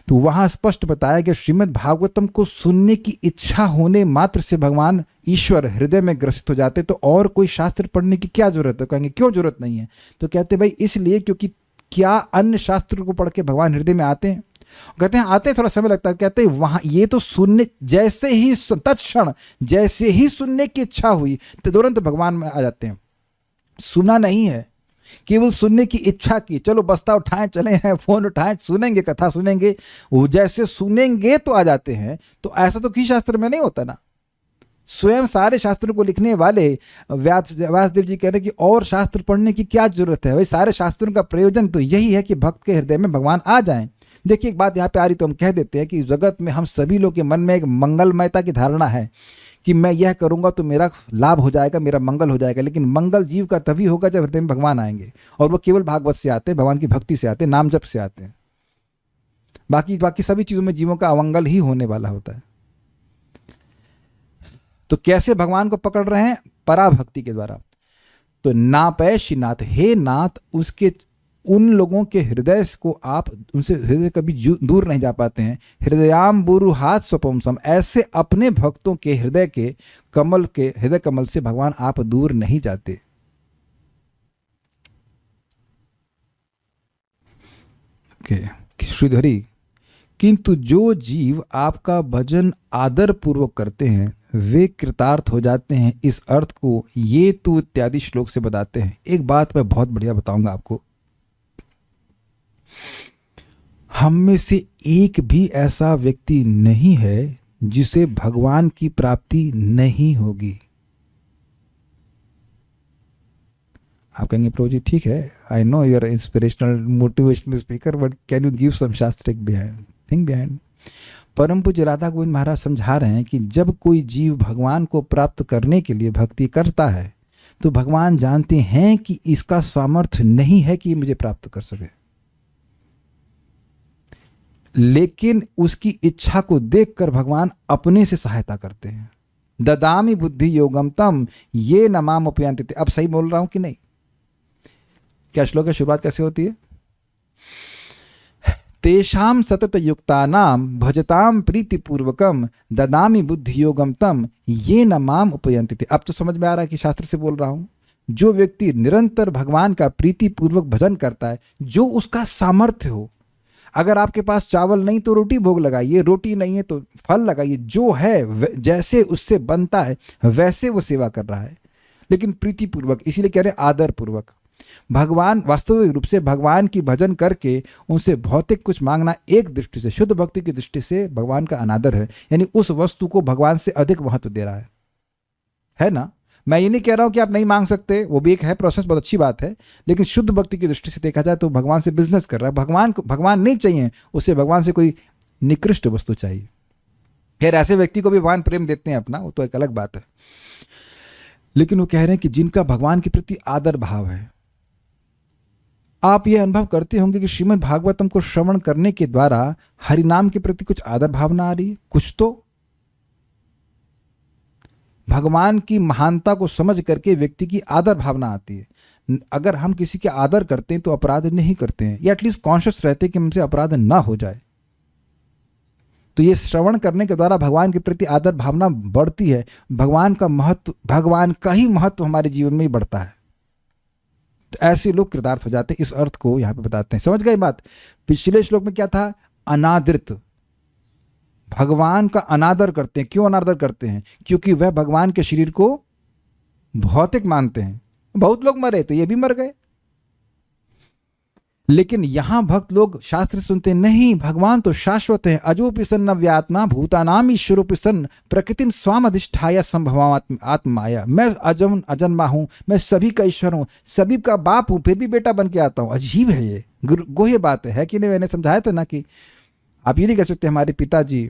तो वहाँ स्पष्ट बताया कि श्रीमद् भागवतम को सुनने की इच्छा होने मात्र से भगवान ईश्वर हृदय में ग्रसित हो जाते। तो और कोई शास्त्र पढ़ने की क्या जरूरत है? कहेंगे क्यों जरूरत नहीं है? तो कहते भाई इसलिए क्योंकि क्या अन्य शास्त्र को पढ़ के भगवान हृदय में आते हैं? कहते हैं आते हैं, थोड़ा समय लगता है। कहते हैं वहां ये तो सुनने, जैसे ही तत्क्षण जैसे ही सुनने की इच्छा हुई तो तुरंत भगवान में आ जाते हैं। सुना नहीं है, केवल सुनने की इच्छा की, चलो बस्ता उठाएं चले हैं, फोन उठाएं सुनेंगे, कथा सुनेंगे, वो जैसे सुनेंगे तो आ जाते हैं। तो ऐसा तो किसी शास्त्र में नहीं होता ना। स्वयं सारे शास्त्रों को लिखने वाले व्यासदेव जी कह रहे कि और शास्त्र पढ़ने की क्या जरूरत है? भाई सारे शास्त्रों का प्रयोजन तो यही है कि भक्त के हृदय में भगवान आ जाएं। देखिए एक बात यहाँ पे आ रही तो हम कह देते हैं कि जगत में हम सभी लोग के मन में एक मंगलमयता की धारणा है कि मैं यह करूंगा तो मेरा लाभ हो जाएगा, मेरा मंगल हो जाएगा। लेकिन मंगल जीव का तभी होगा जब हृदय में भगवान आएंगे, और वो केवल भागवत से आते हैं, भगवान की भक्ति से आते हैं, नाम जप से आते हैं। बाकी सभी चीजों में जीवों का अमंगल ही होने वाला होता है। तो कैसे भगवान को पकड़ रहे हैं? पराभक्ति के द्वारा। तो नापैशी नाथ, हे नाथ, उसके उन लोगों के हृदय को आप उनसे हृदय कभी दूर नहीं जा पाते हैं। हृदयाम बुरु हाथ स्वपंसम, ऐसे अपने भक्तों के हृदय कमल से भगवान आप दूर नहीं जाते। श्रीधरी, किंतु जो जीव आपका भजन आदर पूर्वक करते हैं वे कृतार्थ हो जाते हैं। इस अर्थ को ये तू इत्यादि श्लोक से बताते हैं। एक बात मैं बहुत बढ़िया बताऊंगा आपको, हम में से एक भी ऐसा व्यक्ति नहीं है जिसे भगवान की प्राप्ति नहीं होगी। आप कहेंगे प्रभु जी ठीक है, I know you are inspirational motivational speaker, but can you give some शास्त्रिक थिंग बिहाइंड? परम पूज्य राधा गोविंद महाराज समझा रहे हैं कि जब कोई जीव भगवान को प्राप्त करने के लिए भक्ति करता है तो भगवान जानते हैं कि इसका सामर्थ्य नहीं है कि मुझे प्राप्त कर सके, लेकिन उसकी इच्छा को देखकर भगवान अपने से सहायता करते हैं। ददामी बुद्धि योगम तम ये न माम उपयांति। अब सही बोल रहा हूं कि नहीं? क्या श्लोक की शुरुआत कैसे होती है? तेषाम सतत युक्तानाम भजताम प्रीतिपूर्वकम ददामी बुद्धि योगम तम ये न माम उपयंति। अब तो समझ में आ रहा है कि शास्त्र से बोल रहा हूं। जो व्यक्ति निरंतर भगवान का प्रीतिपूर्वक भजन करता है, जो उसका सामर्थ्य हो, अगर आपके पास चावल नहीं तो रोटी भोग लगाइए, रोटी नहीं है तो फल लगाइए, जो है जैसे उससे बनता है वैसे वो सेवा कर रहा है, लेकिन प्रीतिपूर्वक, इसीलिए कह रहे हैं आदर पूर्वक। भगवान वास्तविक रूप से भगवान की भजन करके उनसे भौतिक कुछ मांगना एक दृष्टि से, शुद्ध भक्ति की दृष्टि से भगवान का अनादर है, यानी उस वस्तु को भगवान से अधिक महत्व दे रहा है ना। मैं ये नहीं कह रहा हूं कि आप नहीं मांग सकते, वो भी एक है प्रोसेस, बहुत अच्छी बात है, लेकिन शुद्ध भक्ति की दृष्टि से देखा जाए तो भगवान से बिजनेस कर रहा है। भगवान नहीं चाहिए उसे, भगवान से कोई निकृष्ट वस्तु चाहिए। फिर ऐसे व्यक्ति को भी भगवान प्रेम देते हैं अपना, वो तो एक अलग बात है, लेकिन वो कह रहे हैं कि जिनका भगवान के प्रति आदर भाव है। आप ये अनुभव करते होंगे कि श्रीमद् भागवतम को श्रवण करने के द्वारा हरिनाम के प्रति कुछ आदर भावना आ रही है, कुछ तो भगवान की महानता को समझ करके व्यक्ति की आदर भावना आती है। अगर हम किसी के आदर करते हैं तो अपराध नहीं करते हैं, या एटलीस्ट कॉन्शियस रहते हैं कि हमसे अपराध ना हो जाए। तो ये श्रवण करने के द्वारा भगवान के प्रति आदर भावना बढ़ती है, भगवान का महत्व, भगवान का ही महत्व हमारे जीवन में ही बढ़ता है। तो ऐसे लोग कृतार्थ हो जाते हैं। इस अर्थ को यहां पे बताते हैं। समझ गए बात? पिछले श्लोक में क्या था? अनादृत, भगवान का अनादर करते हैं। क्यों अनादर करते हैं? क्योंकि वह भगवान के शरीर को भौतिक मानते हैं। बहुत लोग मरे तो ये भी मर गए, लेकिन यहां भक्त लोग शास्त्र सुनते नहीं, भगवान तो शाश्वत है। अजोपि सन् नव्यात्मा भूतानाम ईश्वरोपि सन् प्रकृतिम स्वाम अधिष्ठाय संभवाम आत्माया। मैं अजन्मा हूं, मैं सभी का ईश्वर हूं, सभी का बाप हूं, फिर भी बेटा बन के आता हूं। अजीब है ये, गोह्य बात है कि नहीं? मैंने समझाया था ना कि आप ये नहीं कह सकते हमारे पिताजी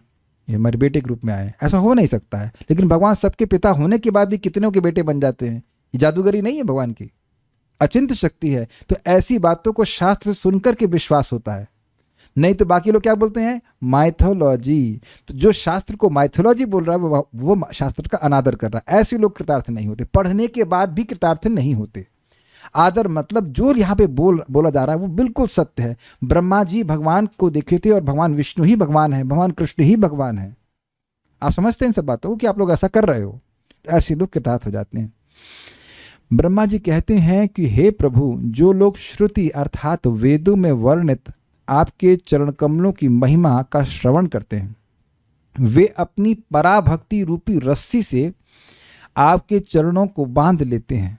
ये हमारे बेटे के रूप में आए, ऐसा हो नहीं सकता है। लेकिन भगवान सबके पिता होने के बाद भी कितनों के बेटे बन जाते हैं। ये जादूगरी नहीं है, भगवान की अचिंत्य शक्ति है। तो ऐसी बातों को शास्त्र सुनकर के विश्वास होता है, नहीं तो बाकी लोग क्या बोलते हैं? माइथोलॉजी। तो जो शास्त्र को माइथोलॉजी बोल रहा है वो शास्त्र का अनादर कर रहा है। ऐसे लोग कृतार्थ नहीं होते, पढ़ने के बाद भी कृतार्थ नहीं होते। आदर मतलब जो यहाँ पे बोला जा रहा है वो बिल्कुल सत्य है। ब्रह्मा जी भगवान को देखे थे और भगवान विष्णु ही भगवान है, भगवान कृष्ण ही भगवान है। आप समझते हैं इन सब बातों को कि आप लोग ऐसा कर रहे हो? तो ऐसे लोग कृतार्थ हो जाते हैं। ब्रह्मा जी कहते हैं कि हे प्रभु, जो लोग श्रुति अर्थात वेदों में वर्णित आपके चरण कमलों की महिमा का श्रवण करते हैं, वे अपनी पराभक्ति रूपी रस्सी से आपके चरणों को बांध लेते हैं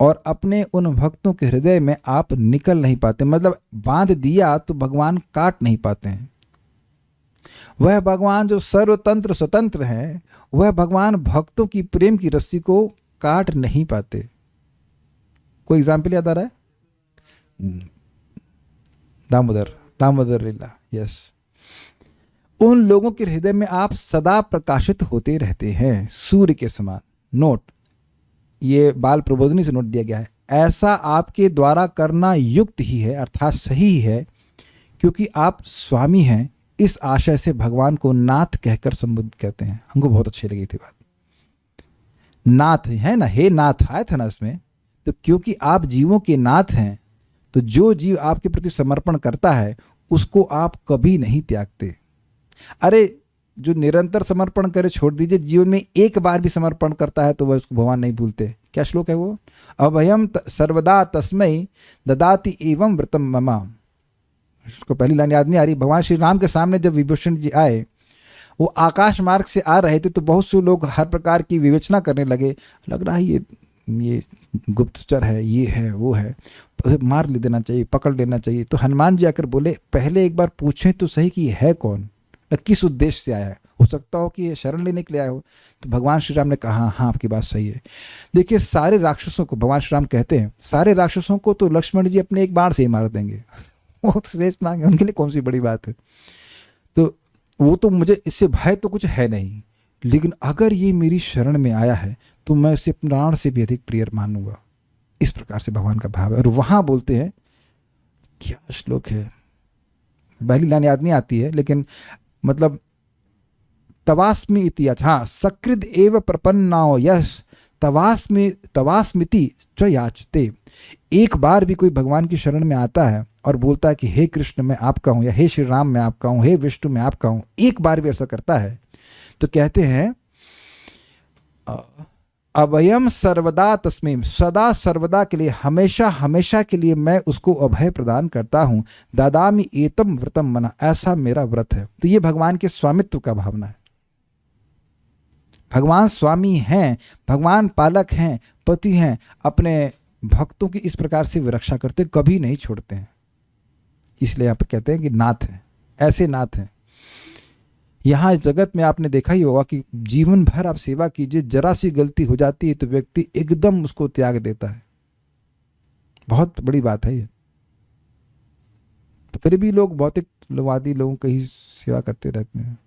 और अपने उन भक्तों के हृदय में आप निकल नहीं पाते। मतलब बांध दिया तो भगवान काट नहीं पाते हैं। वह भगवान जो सर्वतंत्र स्वतंत्र है, वह भगवान भक्तों की प्रेम की रस्सी को काट नहीं पाते। कोई एग्जाम्पल याद आ रहा है? दामोदर लीला। यस, उन लोगों के हृदय में आप सदा प्रकाशित होते रहते हैं, सूर्य के समान। नोट, ये बाल प्रबोधिनी से नोट दिया गया है। ऐसा आपके द्वारा करना युक्त ही है, अर्थात सही ही है, क्योंकि आप स्वामी हैं। इस आशय से भगवान को नाथ कहकर संबोधित करते हैं। हमको बहुत अच्छी लगी थी बात। नाथ है ना, हे नाथ आया था ना इसमें। तो क्योंकि आप जीवों के नाथ हैं, तो जो जीव आपके प्रति समर्पण करता है उसको आप कभी नहीं त्यागते। अरे जो निरंतर समर्पण करे छोड़ दीजिए, जीवन में एक बार भी समर्पण करता है तो वह उसको भगवान नहीं भूलते। क्या श्लोक है वो? अभयम सर्वदा तस्मै ददाति एवं व्रतम ममा। उसको पहली लाइन याद नहीं आ रही। भगवान श्री राम के सामने जब विभीषण जी आए, वो आकाश मार्ग से आ रहे थे, तो बहुत से लोग हर प्रकार की विवेचना करने लगे। लग रहा है ये गुप्तचर है, ये है, वो है, उसे मार ले देना चाहिए, पकड़ लेना चाहिए। तो हनुमान जी आकर बोले, पहले एक बार पूछें तो सही कि ये है कौन, किस उद्देश्य से आया है। हो सकता हो कि ये शरण लेने के लिए आया हो। तो भगवान श्री राम ने कहा, हाँ आपकी बात सही है। देखिए, सारे राक्षसों को भगवान श्री राम कहते हैं, सारे राक्षसों को तो लक्ष्मण जी अपने एक बाण से ही मार देंगे। वो तो शेष नाग है, उनके लिए कौन सी बड़ी बात है। तो वो तो मुझे इससे भय तो कुछ है नहीं, लेकिन अगर ये मेरी शरण में आया है तो मैं उसे प्राण से भी अधिक प्रिय मानूंगा। इस प्रकार से भगवान का भाव है। और वहां बोलते हैं, क्या श्लोक है, पहली लाइन याद नहीं आती है, लेकिन मतलब तवास्मि इति, हाँ, सकृद एव प्रपन्नाओ यश तवास्मिति च याचते। एक बार भी कोई भगवान की शरण में आता है और बोलता है कि हे कृष्ण मैं आपका हूं, या हे श्री राम मैं आपका हूं, हे विष्णु मैं आपका हूं, एक बार भी ऐसा करता है तो कहते हैं अभयम सर्वदा तस्मै, सदा सर्वदा के लिए, हमेशा हमेशा के लिए मैं उसको अभय प्रदान करता हूं। दादामि एतम व्रतम मना, ऐसा मेरा व्रत है। तो ये भगवान के स्वामित्व का भावना है। भगवान स्वामी हैं, भगवान पालक हैं, पति हैं, अपने भक्तों की इस प्रकार से वे रक्षा करते, कभी नहीं छोड़ते हैं। इसलिए आप कहते हैं कि नाथ हैं, ऐसे नाथ हैं। यहाँ इस जगत में आपने देखा ही होगा कि जीवन भर आप सेवा कीजिए, जरा सी गलती हो जाती है तो व्यक्ति एकदम उसको त्याग देता है। बहुत बड़ी बात है ये। तो फिर भी लोग भौतिकवादी लोगों की ही सेवा करते रहते हैं।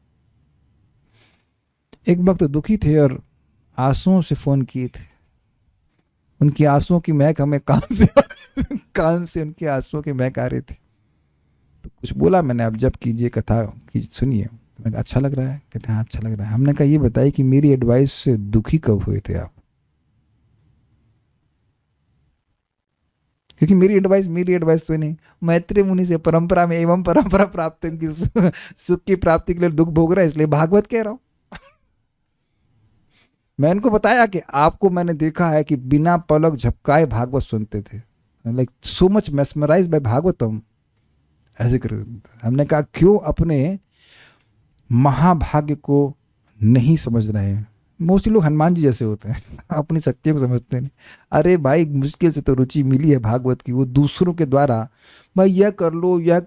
एक वक्त तो दुखी थे और आंसुओं से फोन किए थे। उनकी आंसुओं की महक हमें कान से उनके आंसुओं की महक आ रही थी। तो कुछ बोला मैंने, अब जब कीजिए कथा की सुनिए। तो मैं अच्छा लग रहा है, कहते हैं हाँ अच्छा लग रहा है। हमने कहा ये बताइए कि मेरी एडवाइस से दुखी कब हुए थे आप? क्योंकि मेरी एडवाइस तो नहीं, मैत्रेय मुनि से परंपरा में एवं परंपरा प्राप्त की सुख की प्राप्ति के लिए दुख भोग रहा है, इसलिए भागवत कह रहा हूं। मैं इनको बताया कि आपको मैंने देखा है कि बिना पलक झपकाए भागवत सुनते थे, like so much mesmerized by Bhagavatam, ऐसे कर। हमने कहा क्यों अपने महाभाग्य को नहीं समझ रहे हैं? मोस्टली लोग हनुमान जी जैसे होते हैं, अपनी शक्तियों को समझते नहीं। अरे भाई मुश्किल से तो रुचि मिली है भागवत की, वो दूसरों के द्वारा भाई यह कर लो वह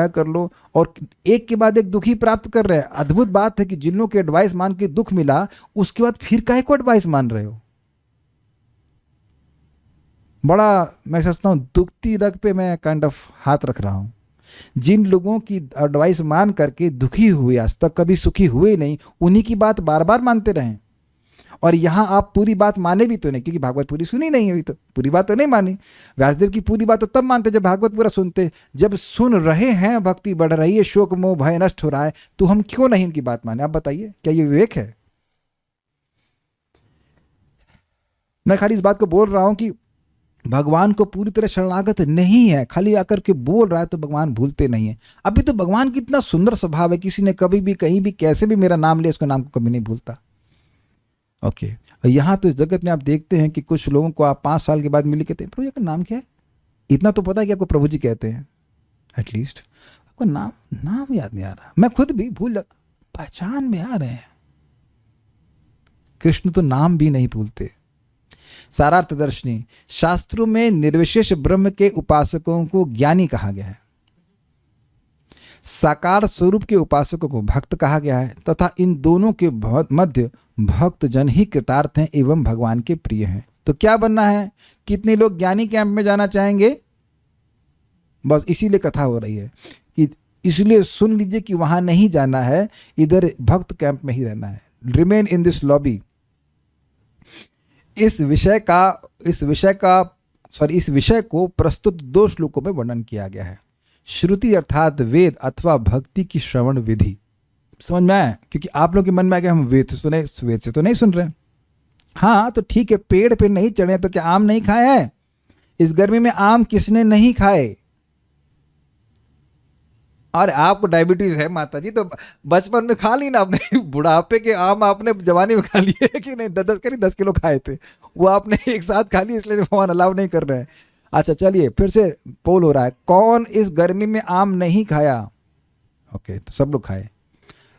कर लो, और एक के बाद एक दुखी प्राप्त कर रहे हैं। अद्भुत बात है कि जिन लोगों के एडवाइस मान के दुख मिला, उसके बाद फिर काहे को एडवाइस मान रहे हो? बड़ा मैं सोचता हूं दुखती रग पे मैं काइंड ऑफ हाथ रख रहा हूं। जिन लोगों की एडवाइस मान करके दुखी हुए, आज तक कभी सुखी हुए नहीं, उन्हीं की बात बार बार मानते रहें। और यहाँ आप पूरी बात माने भी तो नहीं, क्योंकि भागवत पूरी सुनी नहीं, अभी तो पूरी बात तो नहीं मानी। व्यासदेव की पूरी बात तो तब मानते जब भागवत पूरा सुनते। जब सुन रहे हैं, भक्ति बढ़ रही है, शोक मोह भय नष्ट हो रहा है, तो हम क्यों नहीं इनकी बात माने? आप बताइए, क्या ये विवेक है? मैं खाली इस बात को बोल रहा हूं कि भगवान को पूरी तरह शरणागत नहीं है, खाली आकर के बोल रहा है तो भगवान भूलते नहीं है। अभी तो भगवान की इतना सुंदर स्वभाव है, किसी ने कभी भी कहीं भी कैसे भी मेरा नाम लिया, उसका नाम को कभी नहीं भूलता। ओके। और यहाँ तो इस जगत में आप देखते हैं कि कुछ लोगों को आप 5 साल के बाद मिले, कहते हैं प्रभु का नाम क्या है? इतना तो पता है कि आपको प्रभु जी कहते हैं, एटलीस्ट आपको नाम याद नहीं आ रहा। मैं खुद भी भूल, पहचान में आ रहे हैं। कृष्ण तो नाम भी नहीं भूलते। सारार्थदर्शनी, शास्त्रों में निर्विशेष ब्रह्म के उपासकों को ज्ञानी कहा गया है, साकार स्वरूप के उपासकों को भक्त कहा गया है, तथा इन दोनों के मध्य भक्त जन ही कृतार्थ हैं एवं भगवान के प्रिय हैं। तो क्या बनना है? कितने लोग ज्ञानी कैंप में जाना चाहेंगे? बस इसीलिए कथा हो रही है कि इसलिए सुन लीजिए कि वहां नहीं जाना है, इधर भक्त कैंप में ही रहना है। Remain in this lobby. इस विषय को प्रस्तुत 2 श्लोकों में वर्णन किया गया है। श्रुति अर्थात वेद अथवा भक्ति की श्रवण विधि। समझ में आया? क्योंकि आप लोग के मन में आ गया हम वेद से तो नहीं सुन रहे। हाँ तो ठीक है, पेड़ पे नहीं चढ़े तो क्या आम नहीं खाए हैं? इस गर्मी में आम किसने नहीं खाए? और आपको डायबिटीज है माता जी, तो बचपन में खा ली ना आपने, बुढ़ापे के आम आपने जवानी में खा लिए कि नहीं? 10 किलो खाए थे, वो आपने एक साथ खा लिए, इसलिए भगवान अलाउ नहीं कर रहे हैं। अच्छा चलिए, फिर से पोल हो रहा है, कौन इस गर्मी में आम नहीं खाया? ओके, तो सब लोग खाए।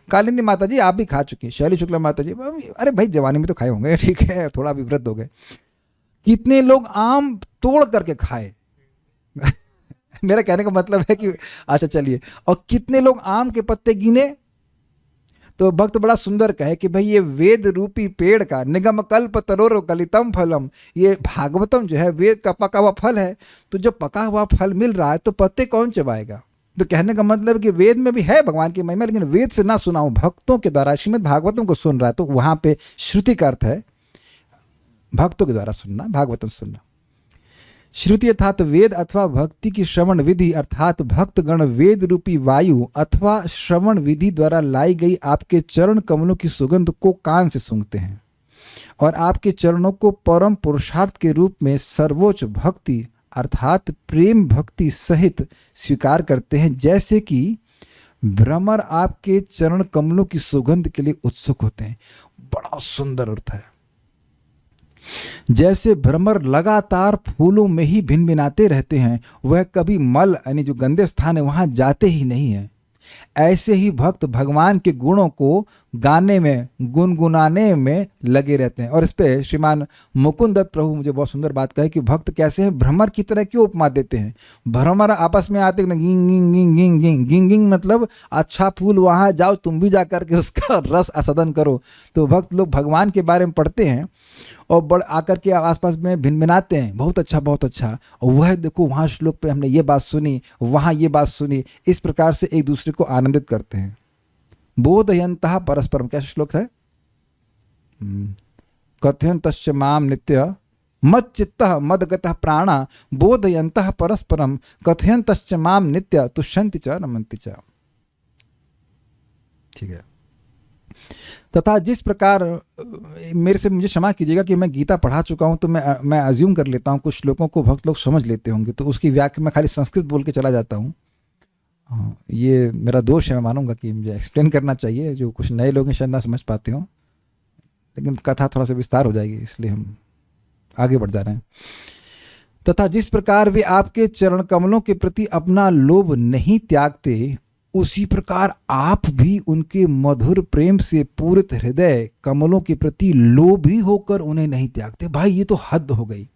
कालिंदी माता जी आप भी खा चुकी, शैली शुक्ला माता जी, अरे भाई जवानी में तो खाए होंगे, ठीक है, थोड़ा भी वृद्ध हो गए। कितने लोग आम तोड़ करके खाए? मेरा कहने का मतलब है कि अच्छा चलिए, और कितने लोग आम के पत्ते गिने? तो भक्त बड़ा सुंदर कहे कि भाई ये वेद रूपी पेड़ का निगम कल्प तरोर कलितम फलम, ये भागवतम जो है वेद का पका हुआ फल है। तो जब पका हुआ फल मिल रहा है तो पत्ते कौन चबाएगा? तो कहने का मतलब कि वेद में भी है भगवान की महिमा, लेकिन वेद से ना सुना हूं, भक्तों के द्वारा श्रीमद् भागवतम को सुन रहा है, तो वहां पे श्रुति का अर्थ है भक्तों के द्वारा सुनना, भागवतम सुनना। श्रुति अर्थात वेद अथवा भक्ति की श्रवण विधि, अर्थात भक्तगण वेद रूपी वायु अथवा श्रवण विधि द्वारा लाई गई आपके चरण कमलों की सुगंध को कान से सूंघते हैं और आपके चरणों को परम पुरुषार्थ के रूप में सर्वोच्च भक्ति अर्थात प्रेम भक्ति सहित स्वीकार करते हैं, जैसे कि भ्रमर आपके चरण कमलों की सुगंध के लिए उत्सुक होते हैं। बड़ा सुंदर अर्थ है। जैसे भ्रमर लगातार फूलों में ही भिनभिनाते रहते हैं, वह कभी मल यानी जो गंदे स्थान है वहां जाते ही नहीं है, ऐसे ही भक्त भगवान के गुणों को गाने में गुनगुनाने में लगे रहते हैं। और इस पे श्रीमान मुकुंद दत्त प्रभु मुझे बहुत सुंदर बात कही कि भक्त कैसे हैं, भ्रमर की तरह क्यों उपमा देते हैं। भ्रमर आपस में आते गिंग गिंग गिंग गिंग गिंग गिंग गिंग मतलब अच्छा फूल वहां जाओ, तुम भी जा करके उसका रस आस्वादन करो। तो भक्त लोग भगवान के बारे में पढ़ते हैं और बड़ आकर के आसपास में भिनभिनाते हैं, बहुत अच्छा बहुत अच्छा। और वह देखो वहाँ श्लोक पे हमने ये बात सुनी, वहाँ ये बात सुनी, इस प्रकार से एक दूसरे को आनंदित करते हैं। बोधयन्तः परस्परम, कैसा श्लोक है, कथयन्तश्च माम नित्य मच्चित्तः मदगतः प्राणा बोधयन्तः परस्परम कथयन्तश्च माम नित्य तुष्यन्ति च रमन्ति च। ठीक है। तथा जिस प्रकार मेरे से मुझे क्षमा कीजिएगा कि मैं गीता पढ़ा चुका हूं, तो मैं अज्यूम कर लेता हूं कुछ श्लोकों को भक्त लोग समझ लेते होंगे, तो उसकी व्याख्या मैं खाली संस्कृत बोल के चला जाता हूं। ये मेरा दोष है, मैं मानूंगा कि मुझे एक्सप्लेन करना चाहिए, जो कुछ नए लोग हैं शायद ना समझ पाते हो, लेकिन कथा थोड़ा सा विस्तार हो जाएगी, इसलिए हम आगे बढ़ जा रहे हैं। तथा जिस प्रकार वे आपके चरण कमलों के प्रति अपना लोभ नहीं त्यागते, उसी प्रकार आप भी उनके मधुर प्रेम से पूरित हृदय कमलों के प्रति लोभी होकर उन्हें नहीं त्यागते। भाई ये तो हद हो गई।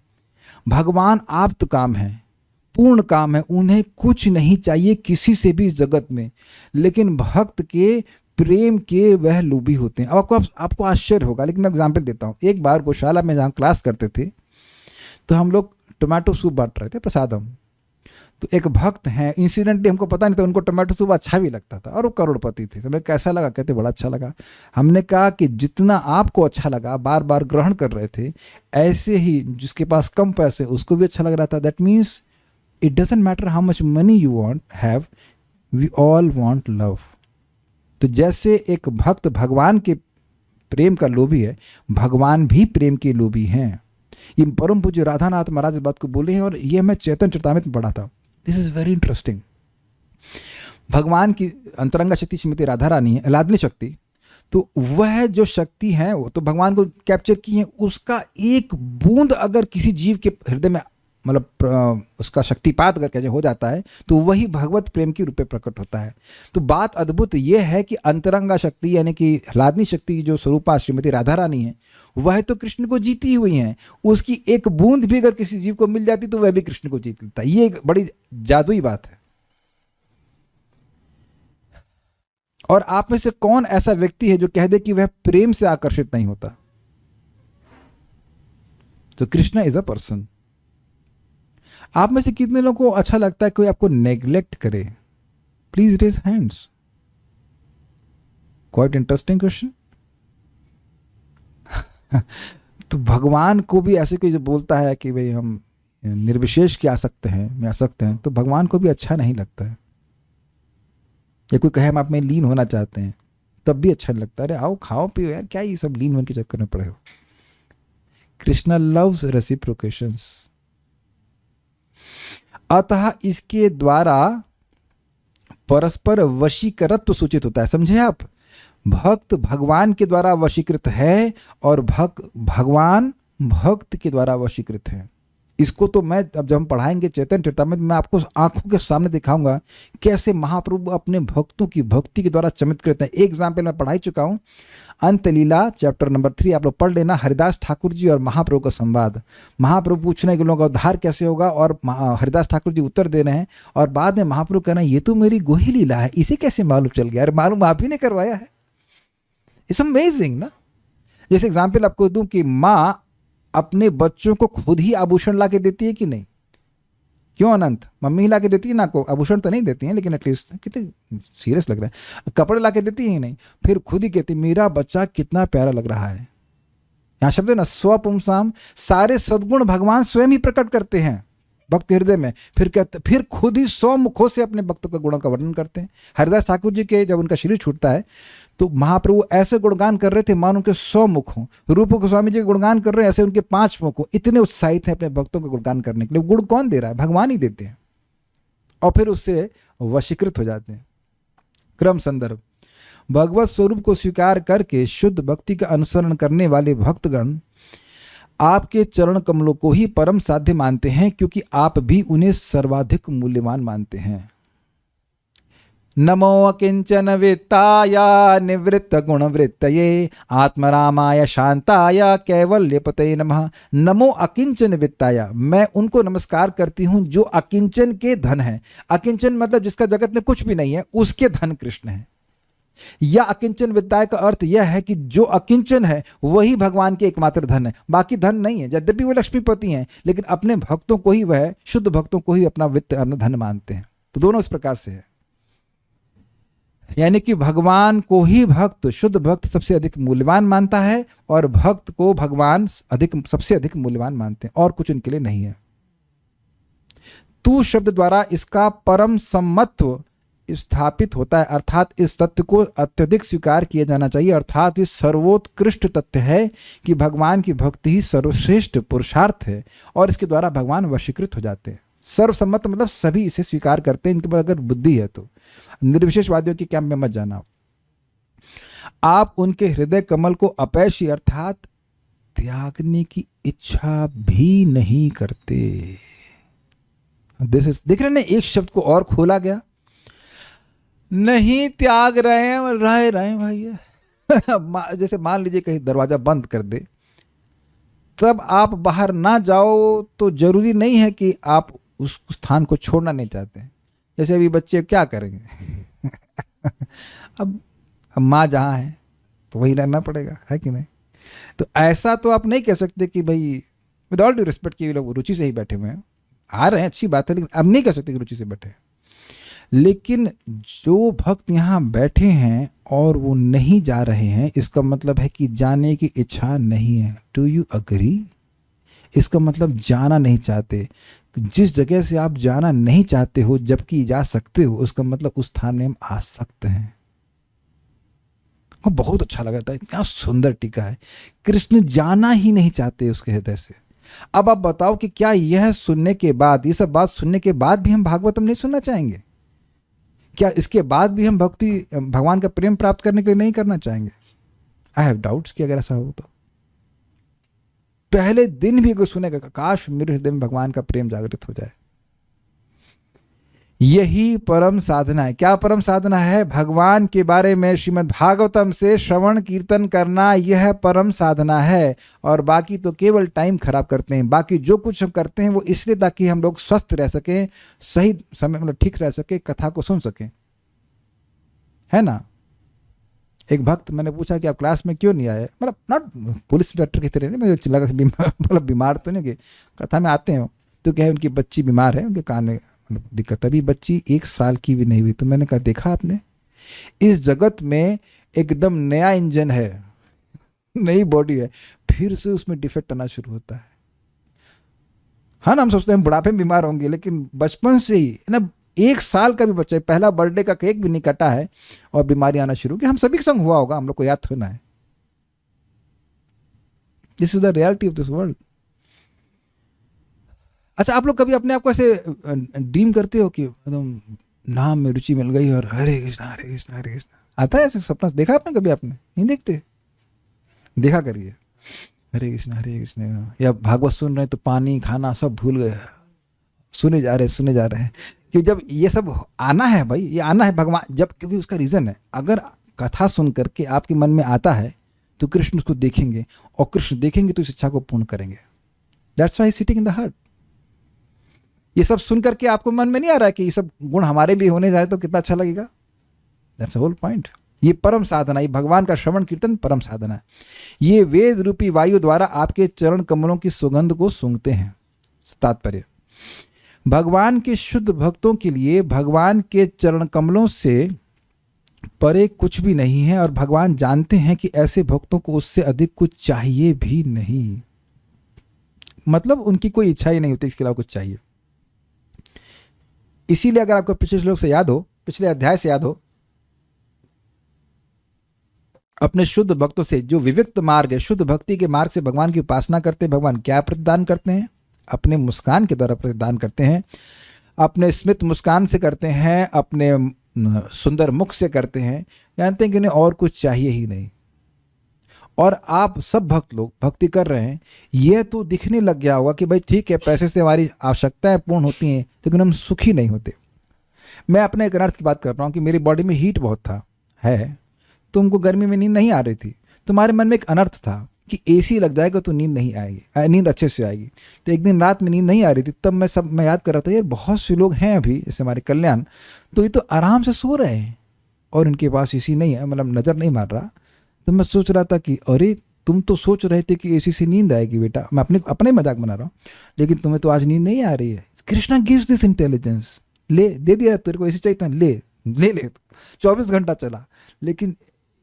भगवान आप्त काम है, पूर्ण काम है, उन्हें कुछ नहीं चाहिए किसी से भी जगत में, लेकिन भक्त के प्रेम के वह लोभी होते हैं। अब आपको आश्चर्य होगा, लेकिन मैं एग्जाम्पल देता हूँ। एक बार गौशाला में जहाँ क्लास करते थे, तो हम लोग टोमेटो सूप बांट रहे थे प्रसादम। तो एक भक्त हैं, इंसिडेंटली हमको पता नहीं था, उनको टोमेटो सूप अच्छा भी लगता था और वो करोड़पति थे। तो मैं कैसा लगा, कहते बड़ा अच्छा लगा। हमने कहा कि जितना आपको अच्छा लगा, बार बार ग्रहण कर रहे थे, ऐसे ही जिसके पास कम पैसे उसको भी अच्छा लग रहा था। That means it doesn't matter how much money you want have, we all want love. तो जैसे एक भक्त भगवान के प्रेम का लोभी है, भगवान भी प्रेम के लोभी हैं। ये परम पूज्य राधानाथ महाराज इस बात को बोले हैं, और ये मैं चैतन्य चरितामृत में पढ़ा था। This is very interesting. भगवान की अंतरंगा शक्ति श्रीमती राधा रानी है, लाडली शक्ति, तो वह जो शक्ति है वो तो भगवान को कैप्चर की है। उसका एक बूंद अगर किसी जीव के हृदय में मतलब उसका शक्तिपात अगर कैसे हो जाता है, तो वही भगवत प्रेम के रूप में प्रकट होता है। तो बात अद्भुत यह है कि अंतरंगा शक्ति यानी कि लादनी शक्ति की जो स्वरूपा श्रीमती राधा रानी है, वह तो कृष्ण को जीती हुई हैं। उसकी एक बूंद भी अगर किसी जीव को मिल जाती तो वह भी कृष्ण को जीत लेता है। ये एक बड़ी जादुई बात है। और आप में से कौन ऐसा व्यक्ति है जो कह दे कि वह प्रेम से आकर्षित नहीं होता? तो कृष्ण इज अ पर्सन। आप में से कितने लोगों को अच्छा लगता है कोई आपको नेग्लेक्ट करे? Please raise hands. Quite interesting question. तो भगवान को भी ऐसे कोई जो बोलता है कि भाई हम निर्विशेष के आसक्त हैं, में आसक्त हैं, तो भगवान को भी अच्छा नहीं लगता है। या कोई कहे हम आप में लीन होना चाहते हैं, तब भी अच्छा नहीं लगता। अरे आओ खाओ पियो यार, क्या ये सब लीन होने के चक्कर में पड़े हो। कृष्ण लव्स रेसिप्रोकेशंस। अतः इसके द्वारा परस्पर वशीकरत्व सूचित होता है। समझे आप? भक्त भगवान के द्वारा वशीकृत है और भगवान भक्त के द्वारा वशीकृत है। इसको तो मैं अब जब हम पढ़ाएंगे चैतन्य चरितामृत में आपको आंखों के सामने दिखाऊंगा कैसे महाप्रभु अपने भक्तों की भक्ति के द्वारा चमत्कृत करते हैं। एक एग्जाम्पल मैं पढ़ा ही चुका हूं, अंतलीला चैप्टर नंबर 3 आप लोग पढ़ लेना। हरिदास ठाकुर जी और महाप्रभु का संवाद। महाप्रभु पूछने के लोगों का उद्धार कैसे होगा और हरिदास ठाकुर जी उत्तर दे रहे हैं, और बाद में महाप्रभु कहना ये तो मेरी गोही लीला है, इसे कैसे मालूम चल गया? अरे मालूम आप ही ने करवाया है। इट्स अमेजिंग ना। जैसे एग्जाम्पल आपको दूं कि माँ अपने बच्चों को खुद ही आभूषण ला के देती है कि नहीं? क्यों अनंत? मम्मी ला के देती है ना आपको, आभूषण तो नहीं देती हैं लेकिन एटलीस्ट, कितने सीरियस लग रहा है, कपड़े ला के देती ही नहीं, फिर खुद ही कहती मेरा बच्चा कितना प्यारा लग रहा है। यहाँ शब्द है ना स्वपुंसाम, सारे सद्गुण भगवान स्वयं ही प्रकट करते हैं भक्त हृदय में। फिर कहते, फिर खुद ही 100 मुखों से अपने भक्तों के गुणों का वर्णन करते हैं। हरिदास ठाकुर जी के जब उनका शरीर छूटता है तो महाप्रभु ऐसे गुणगान कर रहे थे मानो उनके 100 मुख हों। रूप गोस्वामी जी के गुणगान कर रहे हैं ऐसे उनके 5 मुख हों। इतने उत्साहित हैं अपने भक्तों के गुणगान करने के लिए। गुण कौन दे रहा है? भगवान ही देते हैं, और फिर उससे वशीकृत हो जाते हैं। क्रम संदर्भ, भगवत स्वरूप को स्वीकार करके शुद्ध भक्ति का अनुसरण करने वाले भक्तगण आपके चरण कमलों को ही परम साध्य मानते हैं, क्योंकि आप भी उन्हें सर्वाधिक मूल्यवान मानते हैं। नमो अकिंचन वित्ताया निवृत्त गुणवृत्तये आत्मरामाय शांताय कैवल्यपतये नमः। नमो अकिंचन वित्ताया, मैं उनको नमस्कार करती हूँ जो अकिंचन के धन है। अकिंचन मतलब जिसका जगत में कुछ भी नहीं है, उसके धन कृष्ण है। या अकिंचन विद्या का अर्थ यह है कि जो अकिंचन है वही भगवान के एकमात्र धन है, बाकी धन नहीं है। यद्यपि वो लक्ष्मीपति हैं लेकिन अपने भक्तों को ही वह, शुद्ध भक्तों को ही अपना वित्त, अपना धन मानते हैं। तो दोनों इस प्रकार से है, यानी कि भगवान को ही भक्त, शुद्ध भक्त सबसे अधिक मूल्यवान मानता है और भक्त को भगवान सबसे अधिक मूल्यवान मानते हैं, और कुछ उनके लिए नहीं है। तू शब्द द्वारा इसका परम सम्मत्व स्थापित होता है, अर्थात इस तथ्य को अत्यधिक स्वीकार किया जाना चाहिए, अर्थात ये सर्वोत्कृष्ट तथ्य है कि भगवान की भक्ति ही सर्वश्रेष्ठ पुरुषार्थ है और इसके द्वारा भगवान वशीकृत हो जाते हैं। सर्वसम्मत मतलब सभी इसे स्वीकार करते हैं, इनके पास अगर बुद्धि है तो। निर्विशेषवादियों के कैंप में मत जाना। आप उनके हृदय कमल को अपैशी अर्थात त्यागने की इच्छा भी नहीं करते। देख रहे हैं, एक शब्द को और खोला गया, नहीं त्याग रहे हैं, रहे हैं भाई। जैसे मान लीजिए कहीं दरवाजा बंद कर दे, तब आप बाहर ना जाओ तो जरूरी नहीं है कि आप उस स्थान को छोड़ना नहीं चाहते। जैसे अभी बच्चे क्या करेंगे अब माँ जहाँ है तो वही रहना पड़ेगा, है कि नहीं? तो ऐसा तो आप नहीं कह सकते कि भाई, विद ऑल ड्यू रिस्पेक्ट कि लोग रुचि से ही बैठे हुए हैं, आ रहे हैं, अच्छी बात है, लेकिन अब नहीं कह सकते कि रुचि से बैठे हैं। लेकिन जो भक्त यहाँ बैठे हैं और वो नहीं जा रहे हैं, इसका मतलब है कि जाने की इच्छा नहीं है। Do you agree? इसका मतलब जाना नहीं चाहते। जिस जगह से आप जाना नहीं चाहते हो जबकि जा सकते हो, उसका मतलब उस स्थान में हम आ सकते हैं। बहुत अच्छा लगा था, इतना सुंदर टीका है। कृष्ण जाना ही नहीं चाहते उसके हृदय से। अब आप बताओ कि क्या यह सुनने के बाद, ये सब बात सुनने के बाद भी हम भागवतम नहीं सुनना चाहेंगे? क्या इसके बाद भी हम भक्ति, भगवान का प्रेम प्राप्त करने के लिए नहीं करना चाहेंगे? आई हैव डाउट्स कि अगर ऐसा हो तो पहले दिन भी अगर सुनेगा, काश मेरे हृदय में भगवान का प्रेम जागृत हो जाए। यही परम साधना है। क्या परम साधना है? भगवान के बारे में श्रीमद् भागवतम से श्रवण कीर्तन करना, यह परम साधना है। और बाकी तो केवल टाइम खराब करते हैं। बाकी जो कुछ हम करते हैं वो इसलिए ताकि हम लोग स्वस्थ रह सकें, सही समय मतलब ठीक रह सके, कथा को सुन सकें, है ना? एक भक्त, मैंने पूछा कि आप क्लास में क्यों नहीं आए, मतलब नॉट पुलिस इंस्पेक्टर की तरह नहीं, मुझे लगा मतलब बीमार तो नहीं, कि कथा में आते हैं तो क्या है उनकी बच्ची बीमार है, उनके कान में दिक्कत। अभी बच्ची 1 साल की भी नहीं हुई। तो मैंने कहा, देखा आपने, इस जगत में एकदम नया इंजन है, नई बॉडी है, फिर से उसमें डिफेक्ट आना शुरू होता है। हाँ ना, हम सोचते हैं बुढ़ापे में बीमार होंगे, लेकिन बचपन से ही ना, 1 साल का भी बच्चा, पहला बर्थडे का केक भी नहीं काटा है और बीमारी आना शुरू की। हम सभी के संग हुआ होगा, हम लोग को याद होना है। This is the reality of this world. अच्छा, आप लोग कभी अपने आप को ऐसे ड्रीम करते हो कि एकदम नाम में रुचि मिल गई और हरे कृष्णा हरे कृष्णा हरे कृष्णा आता है? ऐसे सपना देखा आपने कभी? आपने नहीं देखते? देखा करिए, हरे कृष्णा, या भागवत सुन रहे हैं तो पानी खाना सब भूल गए, सुने जा रहे हैं। कि जब ये सब आना है भाई, ये आना है भगवान जब, क्योंकि उसका रीजन है। अगर कथा सुन करके आपके मन में आता है तो कृष्ण उसको देखेंगे, और कृष्ण देखेंगे तो इस इच्छा को पूर्ण करेंगे। That's why sitting in the heart. ये सब सुन करके आपको मन में नहीं आ रहा है कि ये सब गुण हमारे भी होने जाए तो कितना अच्छा लगेगा? That's the whole point. ये परम साधना, ये भगवान का श्रवण कीर्तन परम साधना है। ये वेद रूपी वायु द्वारा आपके चरण कमलों की सुगंध को सूंघते हैं। तात्पर्य, भगवान के शुद्ध भक्तों के लिए भगवान के चरण कमलों से परे कुछ भी नहीं है, और भगवान जानते हैं कि ऐसे भक्तों को उससे अधिक कुछ चाहिए भी नहीं। मतलब उनकी कोई इच्छा ही नहीं होती इसके अलावा कुछ चाहिए। इसीलिए अगर आपको पिछले श्लोक से याद हो, पिछले अध्याय से याद हो, अपने शुद्ध भक्तों से जो विविक्त मार्ग है, शुद्ध भक्ति के मार्ग से भगवान की उपासना करते हैं, भगवान क्या प्रतिदान करते हैं? अपने मुस्कान के द्वारा प्रतिदान करते हैं, अपने स्मित मुस्कान से करते हैं, अपने सुंदर मुख से करते हैं। जानते हैं कि उन्हें और कुछ चाहिए ही नहीं। और आप सब भक्त लोग भक्ति कर रहे हैं, यह तो दिखने लग गया होगा कि भाई ठीक है, पैसे से हमारी आवश्यकताएं पूर्ण होती हैं, लेकिन हम सुखी नहीं होते। मैं अपने एक अनर्थ की बात कर रहा हूँ कि मेरी बॉडी में हीट बहुत था है, तुमको गर्मी में नींद नहीं आ रही थी, तुम्हारे मन में एक अनर्थ था कि एसी लग जाएगा तो नींद नहीं आएगी, नींद अच्छे से आएगी। तो एक दिन रात में नींद नहीं आ रही थी, तब मैं याद कर रहा था यार बहुत से लोग हैं अभी जैसे हमारे कल्याण, तो ये तो आराम से सो रहे हैं और इनके पास एसी नहीं है, मतलब नज़र नहीं मार रहा। तो मैं सोच रहा था कि अरे तुम तो सोच रहे थे कि एसी से नींद आएगी बेटा, मैं अपने मजाक बना रहा हूँ, लेकिन तुम्हें तो आज नींद नहीं आ रही है। कृष्णा गिव्स दिस इंटेलिजेंस, ले दे दिया, तेरे को एसी चाहिए था, ले 24 घंटा चला, लेकिन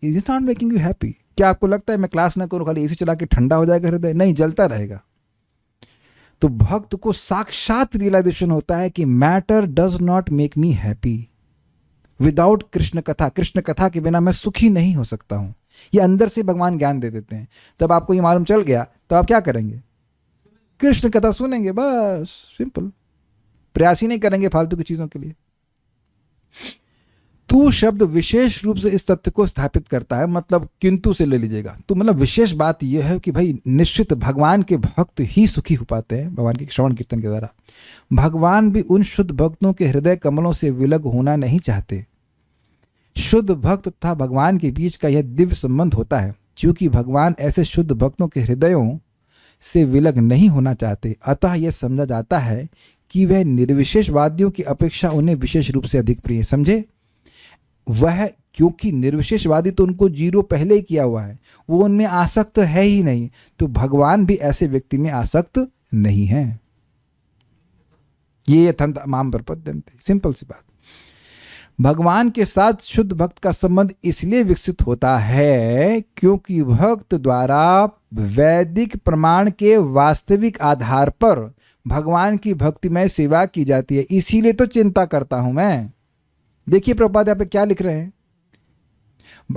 is it not making you happy? क्या आपको लगता है मैं क्लास ना करूं खाली एसी चला के ठंडा हो जाएगा हृदय? नहीं, जलता रहेगा। तो भक्त को साक्षात रियलाइजेशन होता है कि matter does not make me happy without Krishna कथा। कृष्ण कथा के बिना मैं सुखी नहीं हो सकता हूं। ये अंदर से भगवान ज्ञान दे देते हैं। तब आपको ये मालूम चल गया तो आप क्या करेंगे? कृष्ण कथा सुनेंगे, बस सिंपल। प्रयास ही नहीं करेंगे फालतू की चीजों के लिए। तू शब्द विशेष रूप से इस तथ्य को स्थापित करता है, मतलब किंतु से ले लीजिएगा। तो मतलब विशेष बात यह है कि भाई निश्चित भगवान के भक्त ही सुखी हो पाते हैं भगवान के श्रवण कीर्तन के द्वारा। भगवान भी उन शुद्ध भक्तों के हृदय कमलों से विलग होना नहीं चाहते। शुद्ध भक्त तथा भगवान के बीच का यह दिव्य संबंध होता है। चूंकि भगवान ऐसे शुद्ध भक्तों के हृदयों से विलग नहीं होना चाहते, अतः यह समझा जाता है कि वह निर्विशेषवादियों की अपेक्षा उन्हें विशेष रूप से अधिक प्रिय। समझे? वह क्योंकि निर्विशेषवादी तो उनको जीरो पहले ही किया हुआ है, वो उनमें आसक्त है ही नहीं, तो भगवान भी ऐसे व्यक्ति में आसक्त नहीं है। ये यथांत माम प्रपद्यन्ते, सिंपल सी बात। भगवान के साथ शुद्ध भक्त का संबंध इसलिए विकसित होता है क्योंकि भक्त द्वारा वैदिक प्रमाण के वास्तविक आधार पर भगवान की भक्तिमय सेवा की जाती है। इसीलिए तो चिंता करता हूं मैं। देखिए प्रभुपाद यहाँ पे क्या लिख रहे हैं।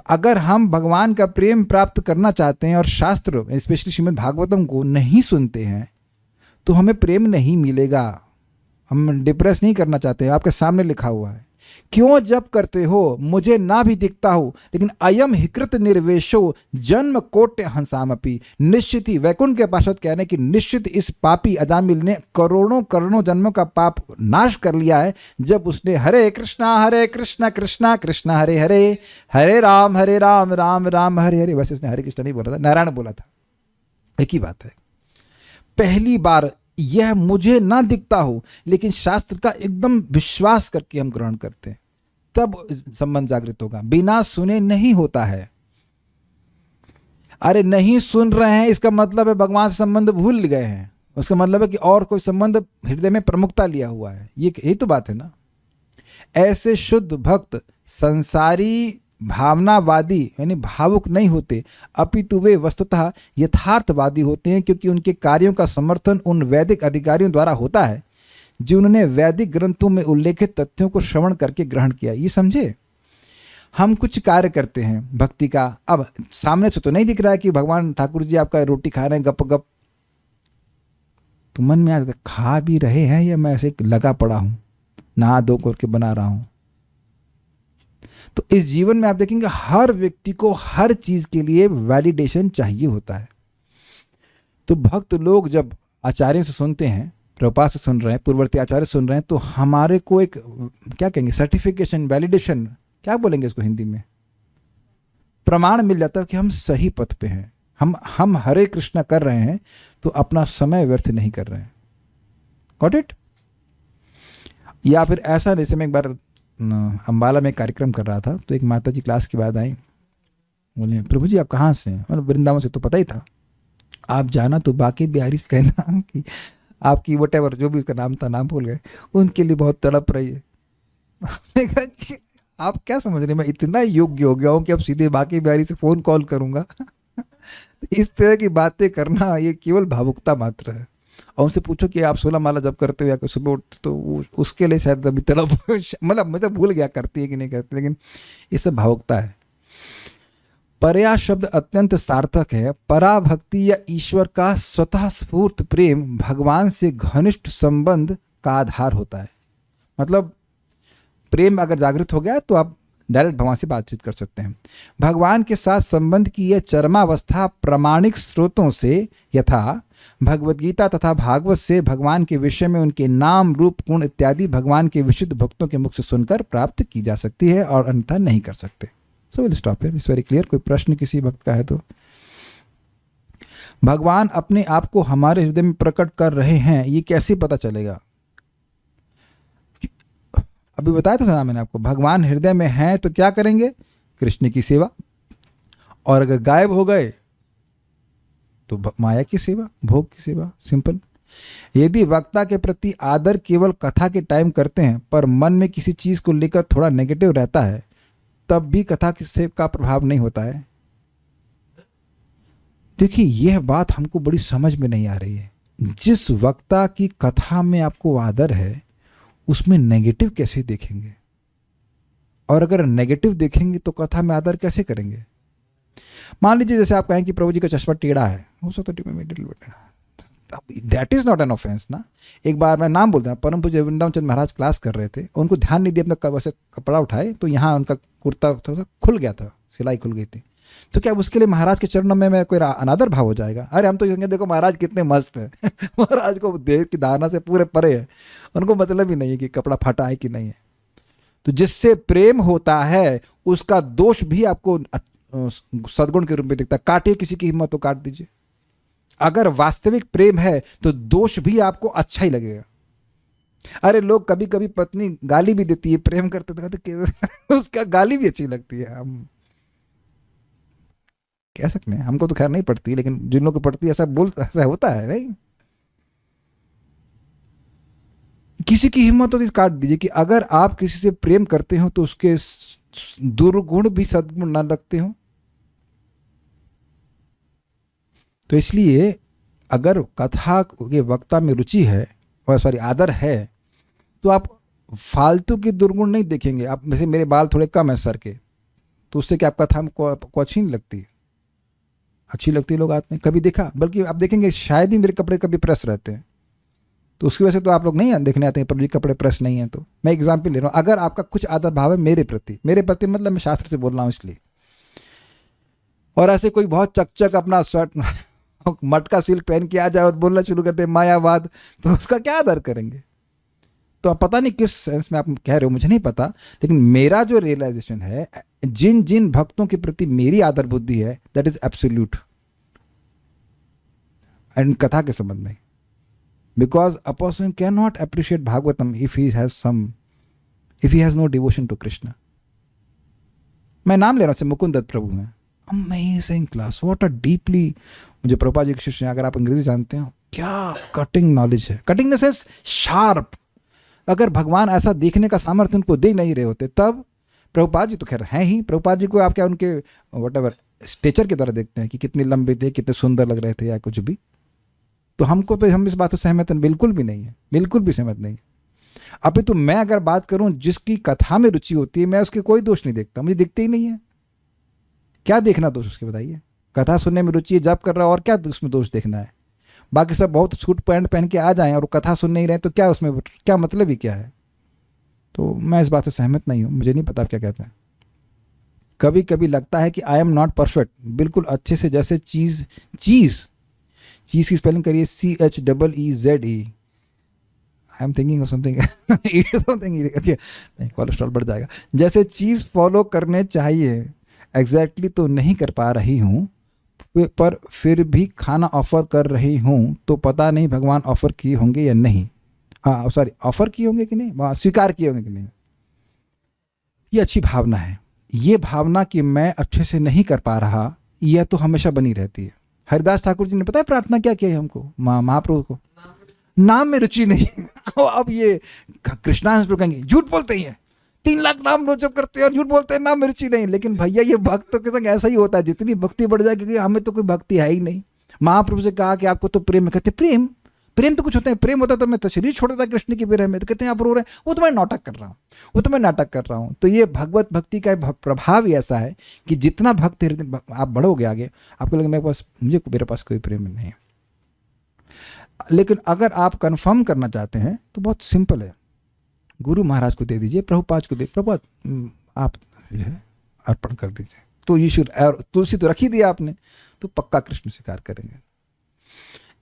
अगर हम भगवान का प्रेम प्राप्त करना चाहते हैं और शास्त्र स्पेशली श्रीमद् भागवतम को नहीं सुनते हैं तो हमें प्रेम नहीं मिलेगा। हम डिप्रेस नहीं करना चाहते, आपके सामने लिखा हुआ है। क्यों जप करते हो? मुझे ना भी दिखता हो, लेकिन अयम हिकृत निर्वेशो जन्म कोट्य हंसामपि। निश्चित ही वैकुंठ के पार्षद कह रहे हैं कि निश्चित इस पापी अजामिल ने करोड़ों करोड़ों जन्मों का पाप नाश कर लिया है जब उसने हरे कृष्णा कृष्णा कृष्णा हरे हरे, हरे राम राम राम हरे हरे। वैसे उसने हरे कृष्ण नहीं बोला था, नारायण बोला था। एक ही बात है। पहली बार यह मुझे ना दिखता हो, लेकिन शास्त्र का एकदम विश्वास करके हम ग्रहण करते हैं, तब संबंध जागृत होगा। बिना सुने नहीं होता है। अरे नहीं सुन रहे हैं इसका मतलब है भगवान से संबंध भूल गए हैं, उसका मतलब है कि और कोई संबंध हृदय में प्रमुखता लिया हुआ है। यही तो बात है ना। ऐसे शुद्ध भक्त संसारी भावनावादी यानी भावुक नहीं होते, अपितु वे वस्तुतः यथार्थवादी होते हैं, क्योंकि उनके कार्यों का समर्थन उन वैदिक अधिकारियों द्वारा होता है जिन्होंने वैदिक ग्रंथों में उल्लेखित तथ्यों को श्रवण करके ग्रहण किया। ये समझे? हम कुछ कार्य करते हैं भक्ति का, अब सामने से तो नहीं दिख रहा है कि भगवान ठाकुर जी आपका रोटी खा रहे हैं गप गप, तो मन में आता खा भी रहे हैं या मैं ऐसे लगा पड़ा हूं नहा धो करके बना रहा हूं। तो इस जीवन में आप देखेंगे हर व्यक्ति को हर चीज के लिए वैलिडेशन चाहिए होता है। तो भक्त लोग जब आचार्यों से सुनते हैं, प्रभुपाद से सुन रहे हैं, पूर्ववर्ती आचार्य सुन रहे हैं, तो हमारे को एक क्या कहेंगे सर्टिफिकेशन, वैलिडेशन, क्या बोलेंगे इसको हिंदी में, प्रमाण मिल जाता है कि हम सही पथ पे हैं। हम हरे कृष्णा कर रहे हैं तो अपना समय व्यर्थ नहीं कर रहे हैं। Got it? या फिर ऐसा, जैसे मैं एक बार अंबाला में कार्यक्रम कर रहा था, तो एक माता जी क्लास के बाद आई, बोले प्रभु जी आप कहाँ से हैं? मतलब वृंदावन से। तो पता ही था। आप जाना तो बाकी बिहारी से कहना कि आपकी वटेवर जो भी उसका नाम था, नाम भूल गए, उनके लिए बहुत तड़प रही है। मैंने कहा कि आप क्या समझ रहे हैं, मैं इतना योग्य हो गया हूँ कि अब सीधे बाकी बिहारी से फ़ोन कॉल करूँगा? इस तरह की बातें करना ये केवल भावुकता मात्र है। और उनसे पूछो कि आप 16 माला जब करते हो या सुबह उठते, तो उसके लिए शायद अभी तलब मतलब मैं तो भूल गया करती है कि नहीं करती, लेकिन ये सब भावुकता है। परया शब्द अत्यंत सार्थक है। परा भक्ति या ईश्वर का स्वतः स्फूर्त प्रेम भगवान से घनिष्ठ संबंध का आधार होता है। मतलब प्रेम अगर जागृत हो गया तो आप डायरेक्ट भगवान से बातचीत कर सकते हैं। भगवान के साथ संबंध की यह चरमावस्था प्रामाणिक स्रोतों से यथा भगवद गीता तथा भागवत से भगवान के विषय में उनके नाम, रूप, गुण इत्यादि भगवान के विशुद्ध भक्तों के मुख से सुनकर प्राप्त की जा सकती है और अन्यथा नहीं कर सकते। So will stop here, it's very clear. कोई प्रश्न किसी भक्त का है तो? भगवान अपने आप को हमारे हृदय में प्रकट कर रहे हैं, ये कैसे पता चलेगा? अभी बताया था मैंने आपको, भगवान हृदय में हैं तो क्या करेंगे? कृष्ण की सेवा। और अगर गायब हो गए तो माया की सेवा, भोग की सेवा, सिंपल। यदि वक्ता के प्रति आदर केवल कथा के टाइम करते हैं पर मन में किसी चीज को लेकर थोड़ा नेगेटिव रहता है, तब भी कथा से का प्रभाव नहीं होता है। देखिए यह बात हमको बड़ी समझ में नहीं आ रही है। जिस वक्ता की कथा में आपको आदर है उसमें नेगेटिव कैसे देखेंगे? और अगर नेगेटिव देखेंगे तो कथा में आदर कैसे करेंगे? मान लीजिए जैसे आप कहें कि प्रभु जी का चश्मा टेढ़ा है, हो सकता है that is not an offence ना। एक बार मैं नाम बोलता हूँ, परम पूज्य वृंदावन चंद महाराज क्लास कर रहे थे, उनको ध्यान नहीं दिया, अपना वैसे कपड़ा उठाए तो यहाँ उनका कुर्ता थोड़ा सा खुल गया था, सिलाई खुल गई थी। तो क्या उसके लिए महाराज के चरणों में मैं कोई अनादर भाव हो जाएगा? अरे हम तो कहेंगे देखो महाराज कितने मस्त हैं महाराज को देह की धारणा से पूरे परे है, उनको मतलब ही नहीं है कि कपड़ा फटा है कि नहीं है। तो जिससे प्रेम होता है उसका दोष भी आपको सद्गुण के रूप में दिखता है। काटिए किसी की हिम्मत तो काट दीजिए। अगर वास्तविक प्रेम है तो दोष भी आपको अच्छा ही लगेगा। अरे लोग कभी कभी पत्नी गाली भी देती है, प्रेम करते तो उसका गाली भी अच्छी लगती है। हम कह सकते हैं, हमको तो खैर नहीं पड़ती, लेकिन जिन लोगों को पड़ती है ऐसा होता है नहीं। किसी की हिम्मत होती काट दीजिए कि अगर आप किसी से प्रेम करते हो तो उसके दुर्गुण भी सद्गुण ना लगते हो। तो इसलिए अगर कथा के वक्ता में रुचि है और आदर है तो आप फालतू के दुर्गुण नहीं देखेंगे। आप जैसे मेरे बाल थोड़े कम है सर के, तो उससे क्या आप कथा को अच्छी नहीं लगती? अच्छी लगती है, लोग आते हैं। कभी देखा, बल्कि आप देखेंगे शायद ही मेरे कपड़े कभी प्रेस रहते हैं, तो उसकी वजह से तो आप लोग नहीं देखने आते हैं प्रभु जी कपड़े प्रेस नहीं है। तो मैं एग्जाम्पल ले रहा हूँ। अगर आपका कुछ आदर भाव है मेरे प्रति मतलब मैं शास्त्र से बोल रहा हूँ इसलिए, और ऐसे कोई बहुत चकचक अपना शर्ट मटका सिल्क पहन के आ जाए और बोलना शुरू करते हैं मायावाद, तो उसका क्या आदर करेंगे? तो आप पता नहीं किस सेंस में आप कह रहे हो, मुझे नहीं पता, लेकिन मेरा जो रियलाइजेशन है, जिन जिन भक्तों के प्रति मेरी आदर बुद्धि है, दैट इज एब्सोल्यूट एंड कथा के संबंध में। Because a person can not appreciate Bhagavatam if he has no devotion to Krishna. मैं नाम ले रहा हूँ, मुकुंद दत्त प्रभु हैं, amazing class, what a deeply, मुझे प्रभुपाद जी के शिष्य हैं, अगर आप अंग्रेजी जानते हो, क्या कटिंग नॉलेज है, cutting in the sense sharp. अगर भगवान ऐसा देखने का सामर्थ्य उनको दे नहीं रहे होते तब, प्रभुपाद जी तो खैर हैं ही, प्रभुपाद जी को आप क्या उनके व्हाटएवर स्टेचर के द्वारा देखते हैं कि कितने लंबे थे, कितने सुंदर लग रहे थे या कुछ भी, तो हमको तो हम इस बात से सहमत बिल्कुल भी नहीं है, बिल्कुल भी सहमत नहीं। अभी तो मैं अगर बात करूं जिसकी कथा में रुचि होती है, मैं उसके कोई दोष नहीं देखता, मुझे दिखते ही नहीं है। क्या देखना दोष उसके, बताइए? कथा सुनने में रुचि है, जप कर रहा है, और क्या उसमें दोष देखना है? बाकी सब बहुत सूट पैंट पहन के आ जाएं और कथा सुन नहीं रहे तो क्या उसमें क्या मतलब ही क्या है? तो मैं इस बात से सहमत नहीं हूँ, मुझे नहीं पता आप क्या कहते हैं। कभी कभी लगता है कि आई एम नॉट परफेक्ट, बिल्कुल अच्छे से, जैसे चीज़ की स्पेलिंग करिए CHEEZE, I am thinking of something okay, cholesterol बढ़ जाएगा। जैसे चीज़ फॉलो करने चाहिए एग्जैक्टली तो नहीं कर पा रही हूँ, पर फिर भी खाना ऑफर कर रही हूँ, तो पता नहीं भगवान ऑफर किए होंगे या नहीं। हाँ सॉरी, ऑफर किए होंगे कि नहीं, स्वीकार किए होंगे कि नहीं। ये अच्छी भावना है। ये भावना कि मैं अच्छे से नहीं कर पा रहा, यह तो हमेशा बनी रहती है। हरिदास ठाकुर जी ने पता है प्रार्थना क्या की है हमको, महाप्रभु को? नाम में रुचि नहीं। अब ये कृष्णांश लोग कहेंगे झूठ बोलते ही हैं, 3 लाख नाम रोज जप करते हैं और झूठ बोलते हैं, नाम में रुचि नहीं। लेकिन भैया ये भक्तों के संग ऐसा ही होता है, जितनी भक्ति बढ़ जाए, क्योंकि हमें तो कोई भक्ति है ही नहीं। महाप्रभु से कहा कि आपको तो प्रेम है, कहते प्रेम प्रेम तो कुछ होता है, प्रेम होता तो मैं तो शरीर छोड़ देता कृष्ण की प्रेम में। तो कहते हैं आप रो रहे हैं, वो तो मैं नाटक कर रहा हूँ, वो तो मैं नाटक कर रहा हूँ। तो ये भगवत भक्ति का प्रभाव ही ऐसा है कि जितना भक्त आप बढ़ोगे आगे, आपको लगेगा मेरे पास कोई प्रेम नहीं है। लेकिन अगर आप कंफर्म करना चाहते हैं तो बहुत सिंपल है, गुरु महाराज को दे दीजिए, प्रभुपाद को दे, प्रभुपाद आप जो है अर्पण कर दीजिए। तो यीशु और तुलसी तो रख ही दिया आपने, तो पक्का कृष्ण स्वीकार करेंगे।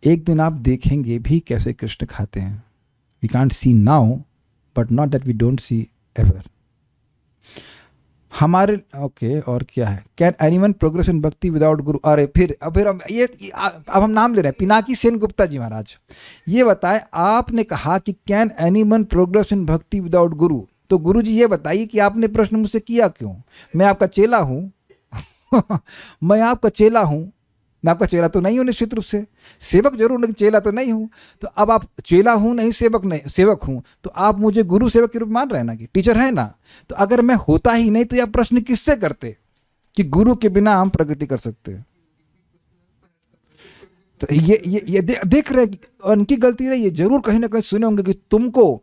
एक दिन आप देखेंगे भी कैसे कृष्ण खाते हैं। We can't see now but not that we don't see ever. हमारे ओके और क्या है, कैन एनीवन प्रोग्रेस इन भक्ति विदाउट गुरु। अरे फिर अब हम अब हम नाम ले रहे हैं, पिनाकी सेन गुप्ता जी महाराज। ये बताए, आपने कहा कि कैन एनीवन प्रोग्रेस इन भक्ति विदाउट गुरु, तो गुरु जी ये बताइए कि आपने प्रश्न मुझसे किया क्यों? मैं आपका चेला हूं। मैं आपका चेला हूं, मैं आपका चेला तो नहीं हूं निश्चित रूप से, सेवक जरूर लेकिन चेला तो नहीं हूं। तो अब आप चेला हूं नहीं, सेवक नहीं, सेवक हूं, तो आप मुझे गुरु सेवक के रूप मान रहे हैं ना, कि टीचर है ना। तो अगर मैं होता ही नहीं तो आप प्रश्न किससे करते कि गुरु के बिना हम प्रगति कर सकते हैं? तो ये देख रहे उनकी गलती नहीं, ये जरूर कहीं ना कहीं सुने होंगे कि तुमको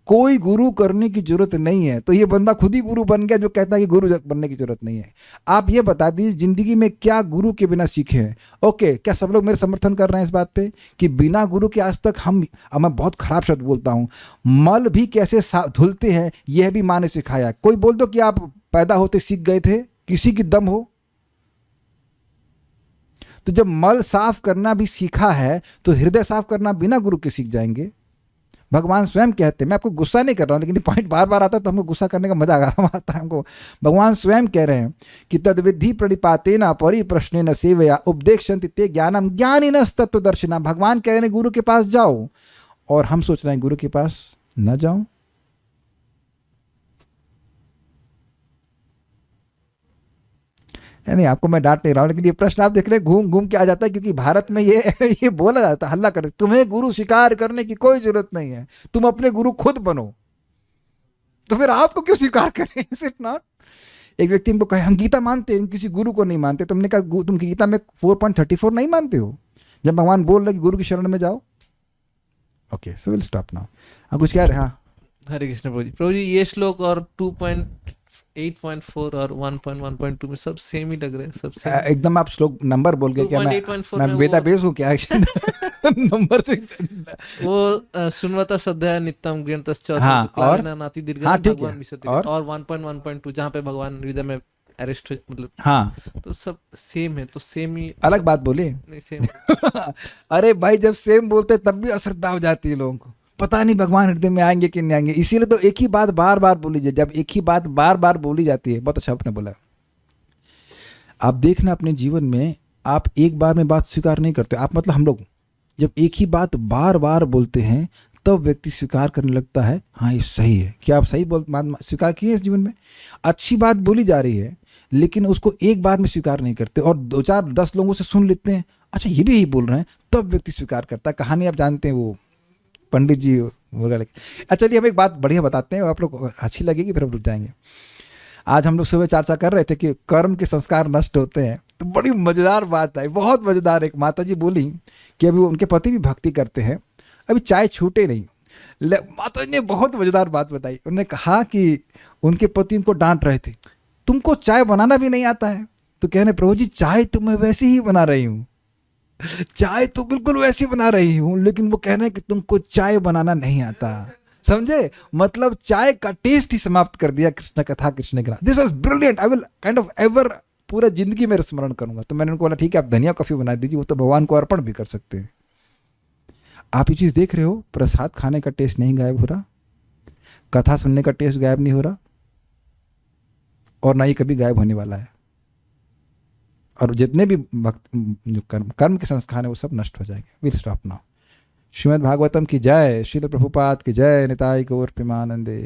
कोई गुरु करने की जरूरत नहीं है। तो ये बंदा खुद ही गुरु बन गया जो कहता है कि गुरु बनने की जरूरत नहीं है। आप ये बता दीजिए जिंदगी में क्या गुरु के बिना सीखे हैं? ओके, क्या सब लोग मेरे समर्थन कर रहे हैं इस बात पे कि बिना गुरु के आज तक अब मैं बहुत खराब शब्द बोलता हूँ, मल भी कैसे धुलते हैं यह भी माँ ने सिखाया। कोई बोल दो कि आप पैदा होते सीख गए थे, किसी की दम हो। तो जब मल साफ करना भी सीखा है तो हृदय साफ करना बिना गुरु के सीख जाएंगे। भगवान स्वयं कहते हैं, मैं आपको गुस्सा नहीं कर रहा हूँ, लेकिन ये पॉइंट बार बार आता है तो हमको गुस्सा करने का मजा आता है हमको। भगवान स्वयं कह रहे हैं कि तद्विधि प्रणिपातेन परिप्रश्नेन सेवया उपदेक्षन्ति ते ज्ञानम ज्ञानिनः तत्त्वदर्शिनः। भगवान कह रहे हैं गुरु के पास जाओ, और हम सोच रहे हैं गुरु के पास न जाऊं। नहीं, आपको मैं डांट नहीं रहा हूं, लेकिन ये प्रश्न आप देख रहे हैं घूम घूम के आ जाता है, क्योंकि भारत में ये बोला जाता है, हल्ला कर, तुम्हें गुरु स्वीकार करने की कोई जरूरत नहीं है, तुम अपने गुरु खुद बनो। तो फिर आपको क्यों स्वीकार करें? Is it not? एक व्यक्ति हमको कहे हम गीता मानते हैं, किसी गुरु को नहीं मानते। तुमने कहा तुम गीता में 4.34 नहीं मानते हो, जब भगवान बोल रहे कि गुरु की शरण में जाओ। Okay, so will stop now. अब कुछ कह रहे? हाँ, हरे कृष्ण प्रभु जी ये श्लोक और 2.8.4 और 1.1.2 में सब सेम ही लग रहे हैं, सब सेम एकदम। आप श्लोक नंबर बोल गए क्या? मैं वेदाभेस हूँ क्या? नंबर से वो सुनवता सद्या नित्यम गृणतश्च हाँ, और नाति दीर्घ हाँ, ठीक भगवान है, विशति और 1.1.2 जहाँ पे भगवान हृदय में अरेस्ट मतलब हाँ, तो सब सेम है। तो सेम ही अलग बात बोले। नहीं सेम। अरे भाई, जब सेम बोलते तब भी अश्रद्धा हो जाती है लोगों को, पता नहीं भगवान हृदय में आएंगे कि नहीं आएंगे। इसीलिए तो एक ही बात बार बार बोली जाए। जब एक ही बात बार बार बोली जाती है, बहुत अच्छा आपने बोला, आप देखना अपने जीवन में आप एक बार में बात स्वीकार नहीं करते आप। मतलब हम लोग जब एक ही बात बार बार बोलते हैं तब व्यक्ति स्वीकार करने लगता है, हाँ ये सही है। क्या आप सही स्वीकार किए इस जीवन में? अच्छी बात बोली जा रही है लेकिन उसको एक बार में स्वीकार नहीं करते, और 2-4-10 लोगों से सुन लेते हैं, अच्छा ये भी यही बोल रहे हैं, तब व्यक्ति स्वीकार करता है। कहानी आप जानते हैं, वो पंडित जी बोला। अच्छा चलिए हम एक बात बढ़िया बताते हैं, आप लोग अच्छी लगेगी, फिर हम रुक जाएंगे। आज हम लोग सुबह चर्चा कर रहे थे कि कर्म के संस्कार नष्ट होते हैं, तो बड़ी मज़ेदार बात आई, बहुत मज़ेदार। एक माता जी बोली कि अभी उनके पति भी भक्ति करते हैं, अभी चाय छूटे नहीं। माता जी ने बहुत मज़ेदार बात बताई। उन्होंने कहा कि उनके पति उनको डांट रहे थे, तुमको चाय बनाना भी नहीं आता है? तो कह रहे प्रभु जी चाय तो मैं वैसे ही बना रही हूँ, चाय तो बिल्कुल वैसी बना रही हूँ, लेकिन वो कह रहे हैं कि तुमको चाय बनाना नहीं आता। समझे? मतलब चाय का टेस्ट ही समाप्त कर दिया कृष्ण कथा, कृष्ण ग्रह। This was brilliant. I will kind of ever पूरा जिंदगी में स्मरण करूंगा। तो मैंने उनको बोला ठीक है आप धनिया कॉफी बना दीजिए, वो तो भगवान को अर्पण भी कर सकते हैं। आप ये चीज देख रहे हो, प्रसाद खाने का टेस्ट नहीं गायब हो रहा, कथा सुनने का टेस्ट गायब नहीं हो रहा, और ना ही कभी गायब होने वाला है। और जितने भी भक्त जो कर्म के संस्कार है वो सब नष्ट हो जाएंगे। Will stop now. Shrimad Bhagavatam की जय, श्रील प्रभुपाद की जय, निताई गौर प्रेमानंदे।